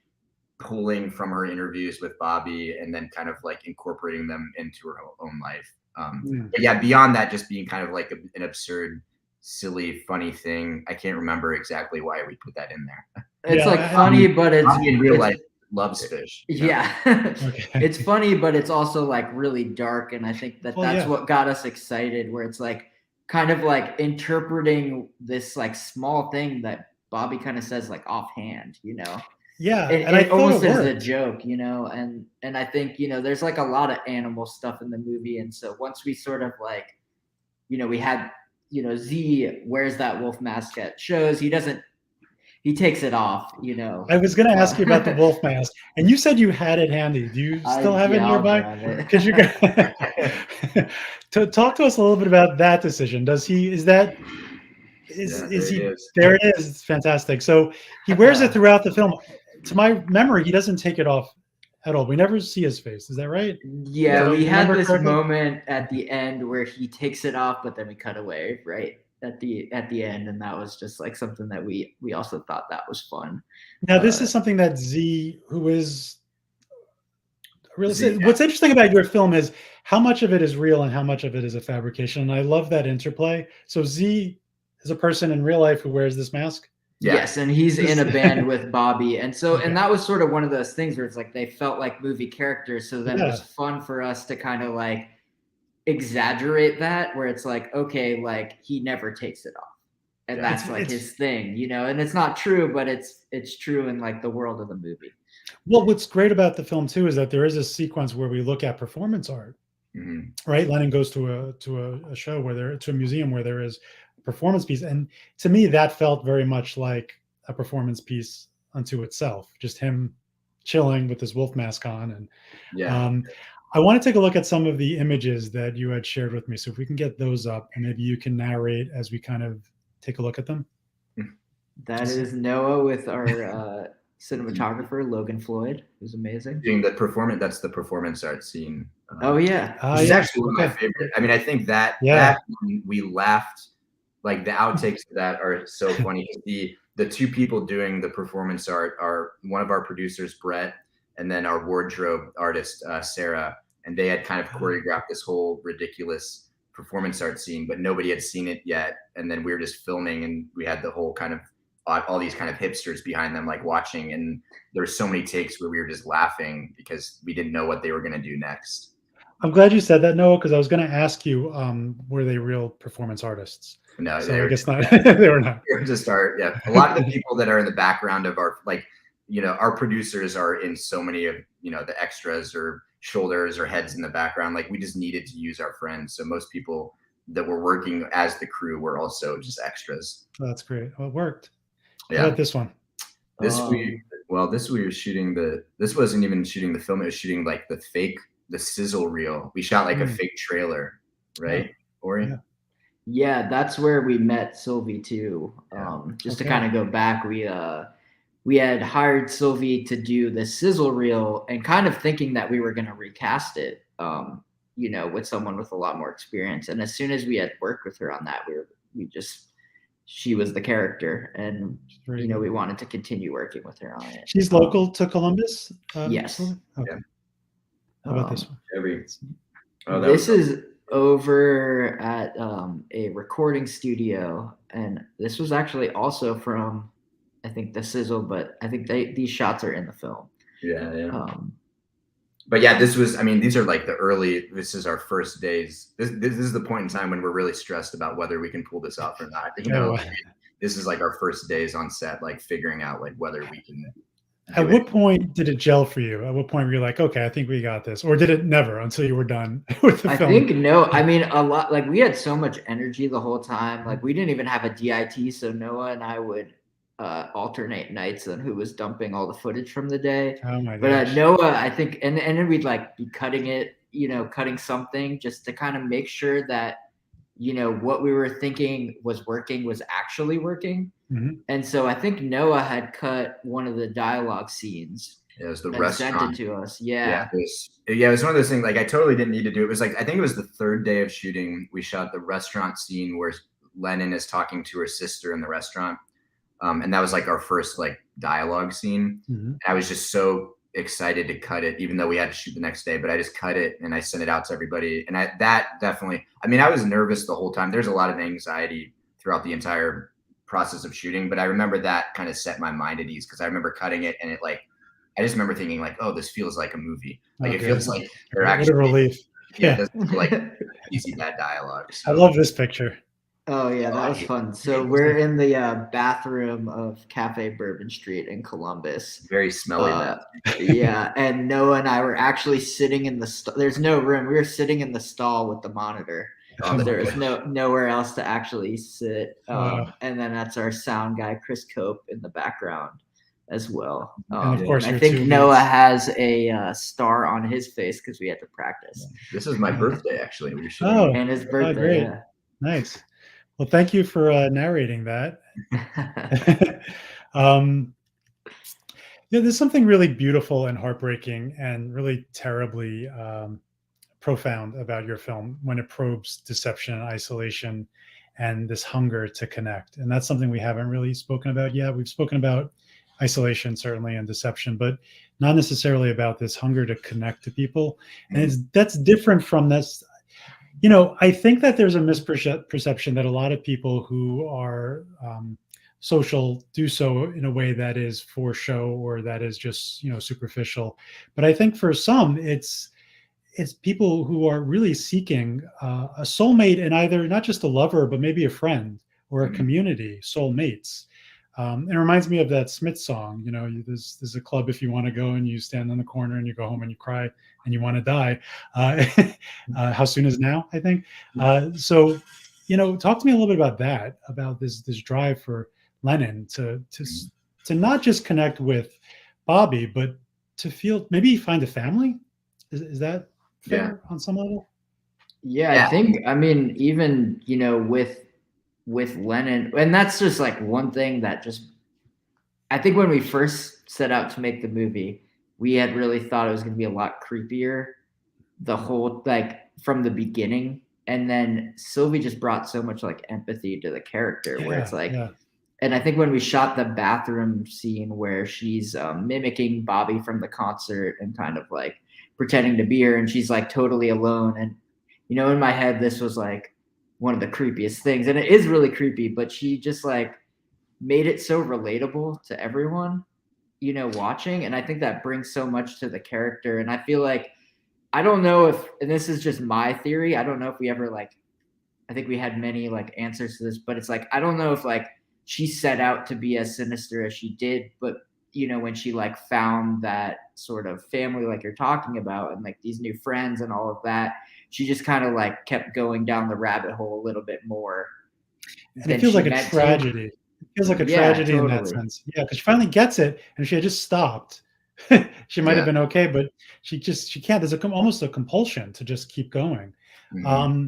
pulling from her interviews with Bobby and then kind of like incorporating them into her own life. But yeah, beyond that, just being kind of like an absurd, silly, funny thing. I can't remember exactly why we put that in there. It's like funny, but it's Bobby in real life loves fish. Yeah. Okay. It's funny, but it's also like really dark. And I think that Well, that's yeah. what got us excited, where it's like kind of like interpreting this like small thing that Bobby kind of says like offhand, Yeah, It, and I it thought almost it is a worked. joke, and I think, there's like a lot of animal stuff in the movie. And so once we sort of like, we had, Z wears that wolf mask at shows. He takes it off, I was going to ask you about the wolf mask, and you said you had it handy. Do you still have it I'll nearby? grab it. Because you got to talk to us a little bit about that decision. Does he? Is that? Is Yeah, is there he? it is. There it is. It's fantastic. So he wears it throughout the film. To my memory, he doesn't take it off at all. We never see his face. Is that right? Yeah, Do I we had remember this correctly? moment at the end where he takes it off, but then we cut away right at the end, and that was just like something that we also thought that was fun. Now, this is something that Z, who is really, Z, what's interesting about your film is how much of it is real and how much of it is a fabrication. And I love that interplay. So Z is a person in real life who wears this mask. Yeah. Yes, and he's in a band with Bobby, and so Okay. and that was sort of one of those things where it's like they felt like movie characters. So then it was Yeah. fun for us to kind of like exaggerate that, where it's like, okay, like he never takes it off, and Yeah. that's like his thing, And it's not true, but it's true in like the world of the movie. Well, what's great about the film too is that there is a sequence where we look at performance art. Mhm. Right, Lennon goes to a show to a museum where there is a performance piece, and to me that felt very much like a performance piece unto itself. Just him chilling with his wolf mask on, and Yeah. I want to take a look at some of the images that you had shared with me. So if we can get those up, and maybe you can narrate as we kind of take a look at them. That is Noah with our cinematographer Logan Floyd, who's amazing. Doing the performance, that's the performance art scene. Oh yeah, This is yeah. actually one of my favorite. I mean, I think that we laughed, like the outtakes to that are so funny. The two people doing the performance art are one of our producers, Brett, and then our wardrobe artist, Sarah. And they had kind of choreographed this whole ridiculous performance art scene, but nobody had seen it yet. And then we were just filming, and we had the whole kind of all these kind of hipsters behind them, like watching. And there were so many takes where we were just laughing because we didn't know what they were going to do next. I'm glad you said that, Noah, because I was going to ask you, were they real performance artists? No, So I guess not. They were not. They were just art. Yeah, a lot of the people that are in the background of our, like, our producers are in so many of the extras or shoulders or heads in the background. Like we just needed to use our friends. So most people that were working as the crew were also just extras. Oh, that's great. Well, it worked. Yeah. How about this one? This we were shooting this wasn't even shooting the film. It was shooting like the sizzle reel. We shot like a fake trailer, right? Ori? Yeah, that's where we met Sylvie too. Just to kind of go back, we had hired Sylvie to do the sizzle reel, and kind of thinking that we were going to recast it, with someone with a lot more experience. And as soon as we had worked with her on that, she was the character, and we wanted to continue working with her on it. She's local to Columbus. Yes. Okay. Yeah. How about this one? This is over at a recording studio, and this was actually also from, I think, the sizzle, but I think these shots are in the film. Yeah. But yeah, this was, I mean, these are like this is our first days. This is the point in time when we're really stressed about whether we can pull this off or not. This is like our first days on set, like figuring out like whether we can At what point did it gel for you? At what point were you like, okay, I think we got this? Or did it never until you were done with the I film? think no. I mean, a lot. Like we had so much energy the whole time. Like we didn't even have a DIT, so Noah and I would alternate nights on who was dumping all the footage from the day. Oh my But gosh. Noah, I think, and then we'd like be cutting it, cutting something just to kind of make sure that what we were thinking was working was actually working. Mhm. And so I think Noah had cut one of the dialogue scenes It was the and restaurant. sent it to us. Yeah. It was one of those things. Like I totally didn't need to do it. It was like I think it was the third day of shooting. We shot the restaurant scene where Lennon is talking to her sister in the restaurant, and that was like our first like dialogue scene. Mhm. And I was just so excited to cut it, even though we had to shoot the next day. But I just cut it and I sent it out to everybody. And that definitely. I mean, I was nervous the whole time. There's a lot of anxiety throughout the entire process of shooting, but I remember that kind of set my mind at ease because I remember cutting it and it like. I just remember thinking like, oh, this feels like a movie. Like Okay. it feels like they're What actually a relief. yeah, it doesn't feel like easy bad dialogue. So. I love this picture. Oh yeah, that was fun. So we're in the bathroom of Cafe Bourbon Street in Columbus. Very smelly. Yeah, and Noah and I were actually sitting in the there's no room. We were sitting in the stall with the monitor. There was nowhere else to actually sit. And then that's our sound guy, Chris Cope, in the background as well. And of course, I your think two Noah leads. has a star on his face because we had to practice. This is my birthday, actually. We were shooting. Oh, And his birthday. great. Yeah. Nice. Well, thank you for narrating that. There's something really beautiful and heartbreaking and really terribly profound about your film when it probes deception and isolation and this hunger to connect. And that's something we haven't really spoken about yet. We've spoken about isolation, certainly, and deception, but not necessarily about this hunger to connect to people. And that's different from this. I think that there's a misperception that a lot of people who are social do so in a way that is for show or that is just superficial. But I think for some, it's people who are really seeking a soulmate and either not just a lover, but maybe a friend or a community, soulmates. It reminds me of that Smiths song. There's a club if you want to go and you stand on the corner and you go home and you cry and you want to die. How soon is now? I think. So, talk to me a little bit about that, about this drive for Lennon to not just connect with Bobby, but to feel maybe find a family. Is that fair on some level? Yeah, I think. I mean, even with Lennon, and that's just like one thing that just, I think when we first set out to make the movie, we had really thought it was going to be a lot creepier, the whole, like from the beginning. And then Sylvie just brought so much like empathy to the character where it's like, and I think when we shot the bathroom scene where she's mimicking Bobby from the concert and kind of like pretending to be her, and she's like totally alone. And, in my head, this was like one of the creepiest things, and it is really creepy, but she just like made it so relatable to everyone, watching. And I think that brings so much to the character. And I feel like, I don't know if, and this is just my theory, I don't know if we ever like, I think we had many like answers to this, but it's like, I don't know if like she set out to be as sinister as she did, but when she like found that sort of family like you're talking about and like these new friends and all of that, she just kind of like kept going down the rabbit hole a little bit more. And it feels like a tragedy. It feels like a tragedy in that sense. Yeah, because she finally gets it, and if she had just stopped, she might have been okay, but she can't. There's almost a compulsion to just keep going. Mm-hmm.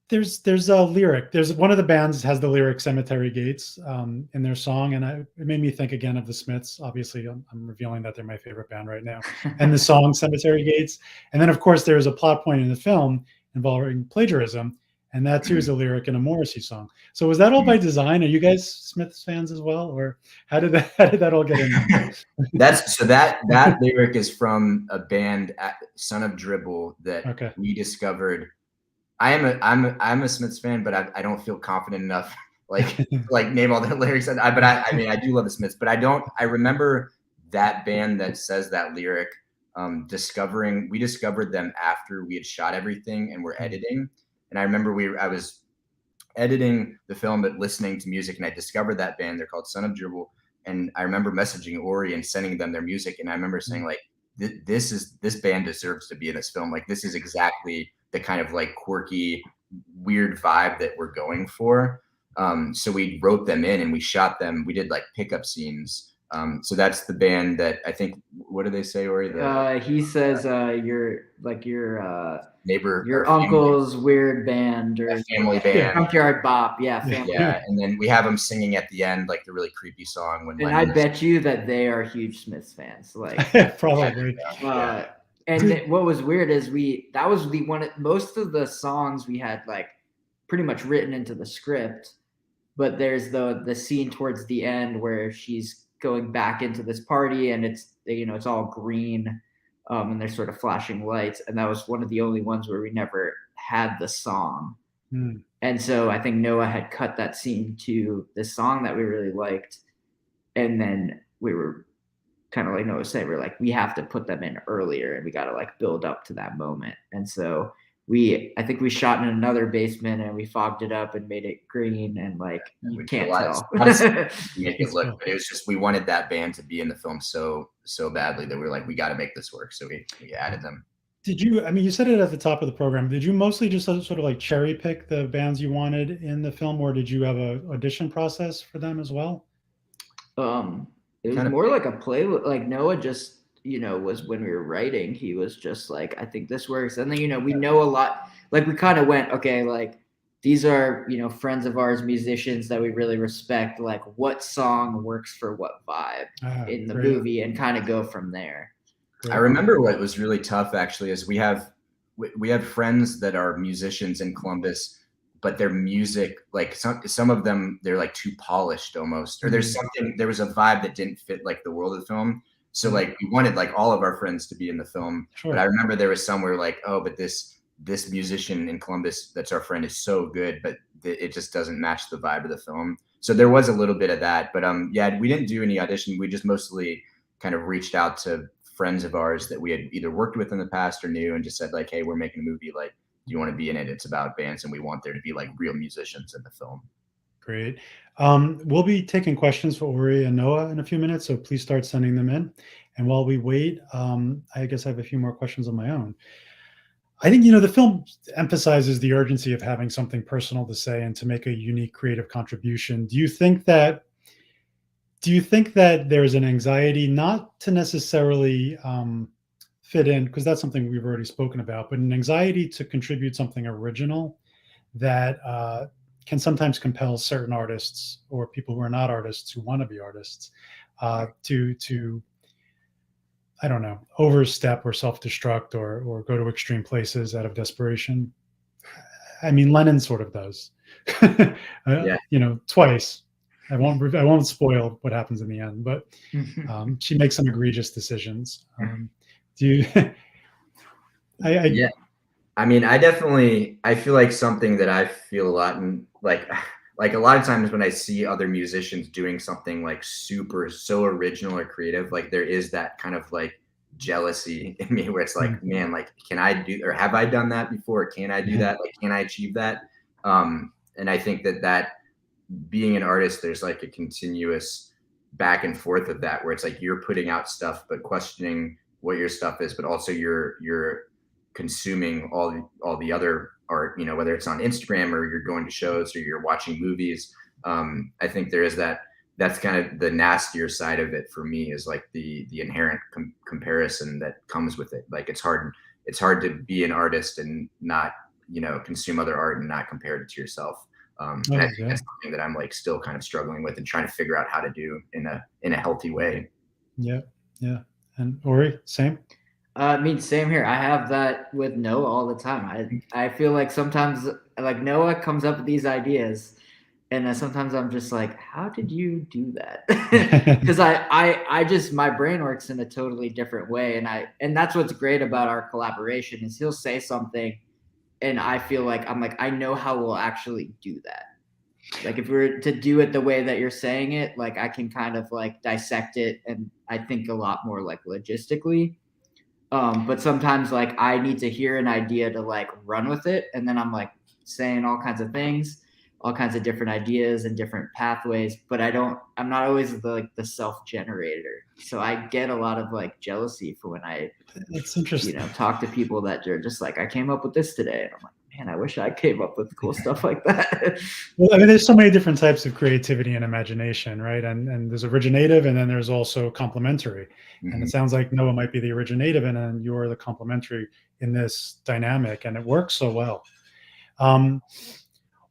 There's a lyric. There's one of the bands has the lyric "Cemetery Gates" in their song, and it made me think again of the Smiths. Obviously, I'm revealing that they're my favorite band right now, and the song "Cemetery Gates." And then, of course, there's a plot point in the film involving plagiarism, and that too is a lyric in a Morrissey song. So was that all by design? Are you guys Smiths fans as well, or how did that all get in there? that lyric is from a band, Son of Dribble, that we discovered. I'm a Smiths fan, but I don't feel confident enough like name all the lyrics. But I mean I do love the Smiths, but I remember that band that says that lyric. We discovered them after we had shot everything and we're editing. And I remember I was editing the film but listening to music, and I discovered that band. They're called Son of Dribble. and I remember messaging Ori and sending them their music, and I remember saying like, this band deserves to be in this film. Like this is exactly the kind of like quirky, weird vibe that we're going for. So we wrote them in and we shot them. We did like pickup scenes. So that's the band that I think. What do they say, Ori? He says your neighbor, your uncle's weird band or family band, Junkyard Bop. Yeah, family. Yeah, and then we have them singing at the end like the really creepy song. When and I bet you that they are huge Smiths fans. Like probably. And what was weird is that was most of the songs we had like pretty much written into the script, but there's the scene towards the end where she's going back into this party and it's all green and there's sort of flashing lights, and that was one of the only ones where we never had the song. And so I think Noah had cut that scene to this song that we really liked, and then we were kind of like Noah said, we're like, we have to put them in earlier and we got to like build up to that moment. And so I think we shot in another basement and we fogged it up and made it green, and like you can't tell. Make it look, but it was just we wanted that band to be in the film so badly that we were like, we got to make this work. So we added them. Did you? I mean, you said it at the top of the program. Did you mostly just sort of like cherry pick the bands you wanted in the film, or did you have an audition process for them as well? It was more like a play. Like Noah just. Was when we were writing, he was just like, I think this works. And then, we know a lot, like we kind of went, okay, like these are, friends of ours, musicians that we really respect. Like what song works for what vibe in the movie, and kind of go from there. I remember what was really tough actually is we have friends that are musicians in Columbus, but their music, like some of them, they're like too polished almost, or there was a vibe that didn't fit like the world of the film. So like we wanted like all of our friends to be in the film, but I remember there was somewhere like, oh, but this musician in Columbus that's our friend is so good, but it just doesn't match the vibe of the film. So there was a little bit of that, but we didn't do any audition. We just mostly kind of reached out to friends of ours that we had either worked with in the past or knew, and just said like, hey, we're making a movie. Like, do you want to be in it? It's about bands, and we want there to be like real musicians in the film. Great. We'll be taking questions for Ori and Noah in a few minutes, so please start sending them in. And while we wait, I guess I have a few more questions of my own. I think, the film emphasizes the urgency of having something personal to say and to make a unique creative contribution. Do you think that there's an anxiety not to necessarily fit in, because that's something we've already spoken about, but an anxiety to contribute something original that can sometimes compel certain artists or people who are not artists who want to be artists to I don't know, overstep or self-destruct or go to extreme places out of desperation? I mean, Lennon sort of does, twice. I won't spoil what happens in the end, but she makes some egregious decisions. Do you? Yeah. I mean, I feel like something that I feel a lot, and like a lot of times when I see other musicians doing something like so original or creative, like there is that kind of like jealousy in me where it's like, man, like, can I do, or have I done that before? Can I do that? Like, can I achieve that? And I think that being an artist, there's like a continuous back and forth of that, where it's like you're putting out stuff, but questioning what your stuff is, but also you're consuming all the other art, whether it's on Instagram or you're going to shows or you're watching movies. I think there is that's kind of the nastier side of it for me, is like the inherent comparison that comes with it. Like it's hard to be an artist and not, consume other art and not compare it to yourself. And I think that's something that I'm like still kind of struggling with and trying to figure out how to do in a healthy way. Yeah. And Ori, same? I mean, same here. I have that with Noah all the time. I feel like sometimes like Noah comes up with these ideas, and sometimes I'm just like, how did you do that? Because I just, my brain works in a totally different way. And that's what's great about our collaboration is he'll say something and I feel like, I'm like, I know how we'll actually do that. Like if we were to do it the way that you're saying it, like I can kind of like dissect it, and I think a lot more like logistically. But sometimes like I need to hear an idea to like run with it, and then I'm like saying all kinds of things. all kinds of different ideas and different pathways, but I'm not always the self-generator. So I get a lot of like jealousy for when I, That's interesting. Talk to people that are just like, I came up with this today. And I'm like, man, I wish I came up with cool stuff like that. Well, I mean, there's so many different types of creativity and imagination, right? And there's originative, and then there's also complementary. Mm-hmm. And it sounds like Noah might be the originative, and then you're the complementary in this dynamic, and it works so well.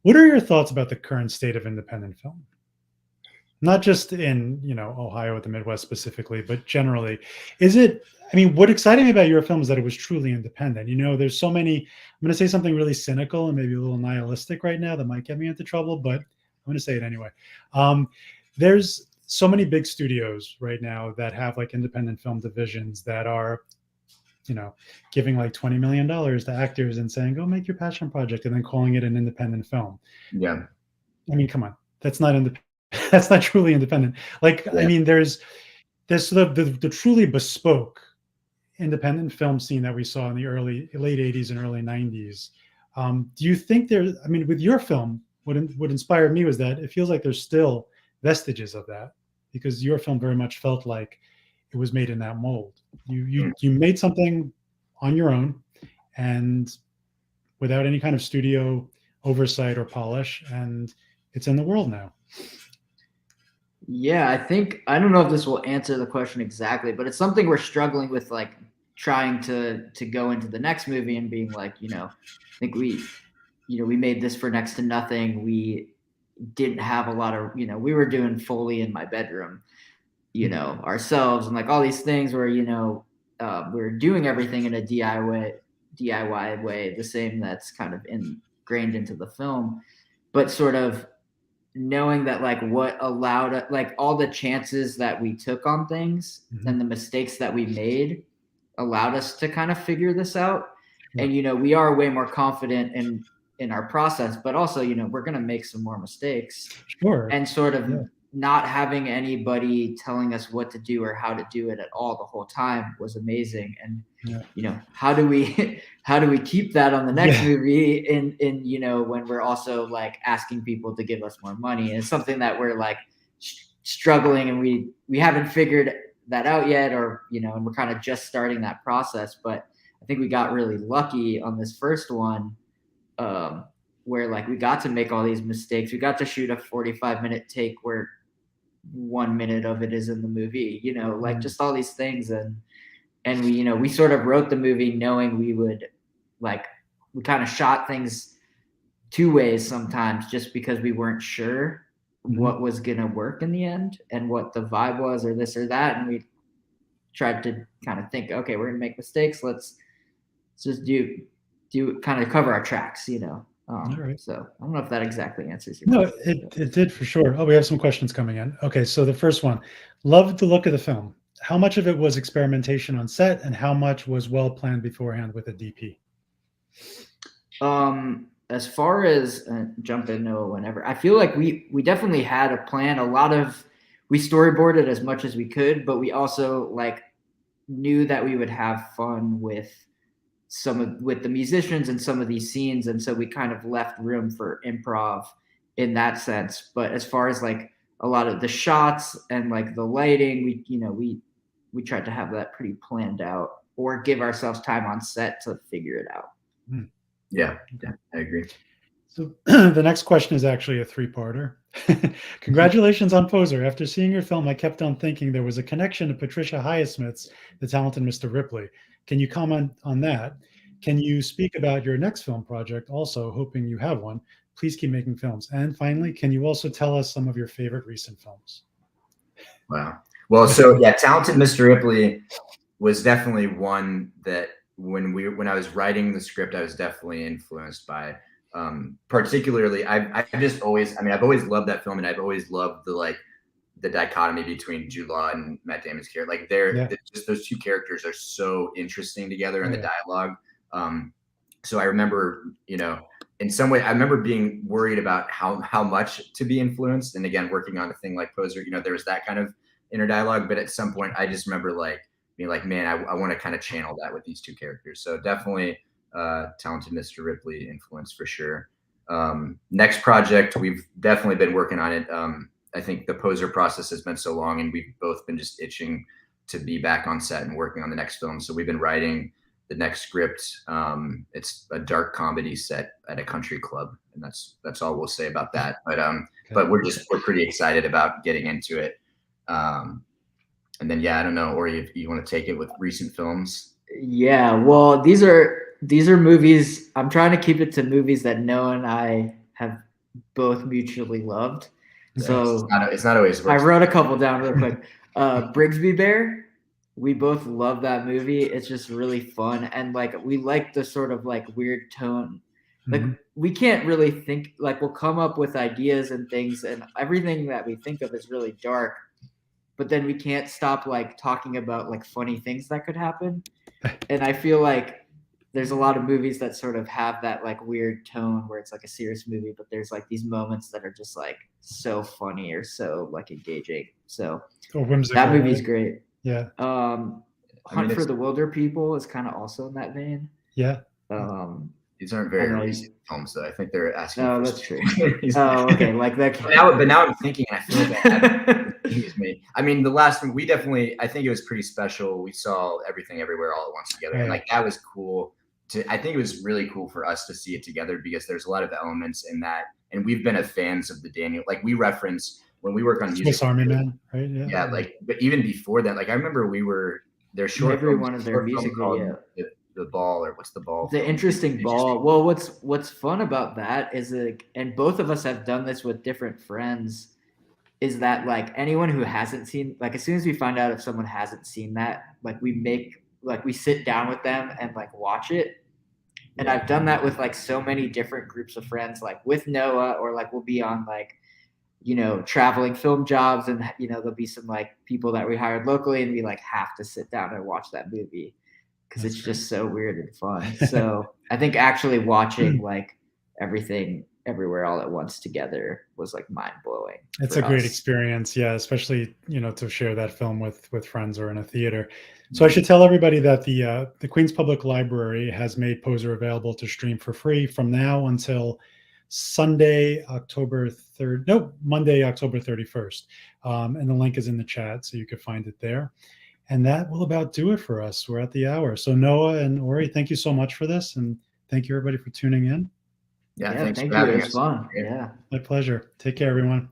What are your thoughts about the current state of independent film? Not just in, Ohio, at the Midwest specifically, but generally. What excited me about your film is that it was truly independent. There's so many, I'm going to say something really cynical and maybe a little nihilistic right now that might get me into trouble, but I'm going to say it anyway. There's so many big studios right now that have like independent film divisions that are, giving like $20 million to actors and saying, go make your passion project, and then calling it an independent film. Yeah. Come on. That's not that's not truly independent. Yeah. There's sort of the truly bespoke independent film scene that we saw in the late 80s and early 90s. Do you think with your film, what inspired me was that it feels like there's still vestiges of that, because your film very much felt like it was made in that mold. You made something on your own and without any kind of studio oversight or polish, and it's in the world now. Yeah, I don't know if this will answer the question exactly, but it's something we're struggling with, like trying to go into the next movie and being like, I think we made this for next to nothing. We didn't have a lot of, we were doing Foley in my bedroom, ourselves, and like all these things where, we're doing everything in a DIY way, the same that's kind of ingrained into the film, but sort of knowing that like what allowed like all the chances that we took on things and the mistakes that we made allowed us to kind of figure this out. And, we are way more confident in our process, but also, we're going to make some more mistakes. Sure. And sort of not having anybody telling us what to do or how to do it at all the whole time was amazing. And, how do we keep that on the next movie in, when we're also like asking people to give us more money? And it's something that we're like struggling, and we haven't figured that out yet, or, and we're kind of just starting that process. But I think we got really lucky on this first one, where like we got to make all these mistakes. We got to shoot a 45-minute take where 1 minute of it is in the movie, like just all these things. And we, we sort of wrote the movie knowing we would we kind of shot things two ways sometimes, just because we weren't sure what was going to work in the end and what the vibe was, or this or that. And we tried to kind of think, okay, we're going to make mistakes. Let's just do kind of cover our tracks, All right. So I don't know if that exactly answers your question. No, it did for sure. Oh, we have some questions coming in. Okay, so the first one, loved the look of the film. How much of it was experimentation on set, and how much was well planned beforehand with a DP? As far as jump in, Noah, whenever, I feel like we definitely had a plan. We storyboarded as much as we could, but we also knew that we would have fun with the musicians and some of these scenes, and so we kind of left room for improv in that sense. But as far as a lot of the shots and the lighting, we tried to have that pretty planned out, or give ourselves time on set to figure it out. Yeah, I agree. So the next question is actually a three-parter. Congratulations on Poser. After seeing your film, I kept on thinking there was a connection to Patricia Highsmith's The Talented Mr. Ripley. Can you comment on that? Can you speak about your next film project? Also, hoping you have one. Please keep making films. And finally, can you also tell us some of your favorite recent films? Wow. Well, so yeah, Talented Mr. Ripley was definitely one that when I was writing the script, I was definitely influenced by. Particularly, I've always loved that film, and I've always loved the dichotomy between Jude Law and Matt Damon's character. Just those two characters are so interesting together in the dialogue. So I remember, in some way, I remember being worried about how much to be influenced. And again, working on a thing like Poser, there was that kind of inner dialogue. But at some point, I just remember being like, man, I want to kind of channel that with these two characters. So definitely Talented Mr. Ripley influence for sure. Next project, we've definitely been working on it. I think the Poser process has been so long, and we've both been just itching to be back on set and working on the next film. So we've been writing the next script. It's a dark comedy set at a country club, and that's all we'll say about that. But we're pretty excited about getting into it. And then I don't know, Ori, if you want to take it with recent films. Yeah, well, these are movies. I'm trying to keep it to movies that Noah and I have both mutually loved. So it's not always. I wrote a couple down real quick. Brigsby Bear. We both love that movie. It's just really fun, and like we like the sort of like weird tone. Like we can't really think, like we'll come up with ideas and things, and everything that we think of is really dark. But then we can't stop like talking about like funny things that could happen. And I feel like there's a lot of movies that sort of have that like weird tone where it's like a serious movie, but there's like these moments that are just like so funny or so like engaging. So that movie's great. Yeah. Hunt for the Wilder People is kind of also in that vein. Yeah. These aren't very recent films, though. I think they're asking. Oh, that's true. Oh, okay, like that. But now I'm thinking, I feel bad. Excuse me. I mean, the last one, I think it was pretty special. We saw Everything Everywhere All at Once together, and like that was cool. I think it was really cool for us to see it together because there's a lot of elements in that, and we've been fans of the Daniel. Like we reference when we work on music. Swiss Army Man, right? Yeah, like, but even before that, like I remember their short. Every one of their music video. The Ball, or what's the ball? The Interesting Ball. Well, what's fun about that is like, and both of us have done this with different friends, is that like anyone who hasn't seen, like as soon as we find out if someone hasn't seen that, like we sit down with them and like watch it. And I've done that with like so many different groups of friends, like with Noah, or like we'll be on like, traveling film jobs, and there'll be some like people that we hired locally, and we like have to sit down and watch that movie. Because it's just so weird and fun. So I think actually watching like Everything Everywhere All at Once together was like mind blowing. It's a great experience, yeah, especially to share that film with friends or in a theater. So I should tell everybody that the Queens Public Library has made Poser available to stream for free from now until Monday, October 31st. And the link is in the chat, so you can find it there. And that will about do it for us. We're at the hour. So Noah and Ori, thank you so much for this. And thank you everybody for tuning in. Yeah, thanks thank for having you. It us. was fun. Yeah. My pleasure. Take care, everyone.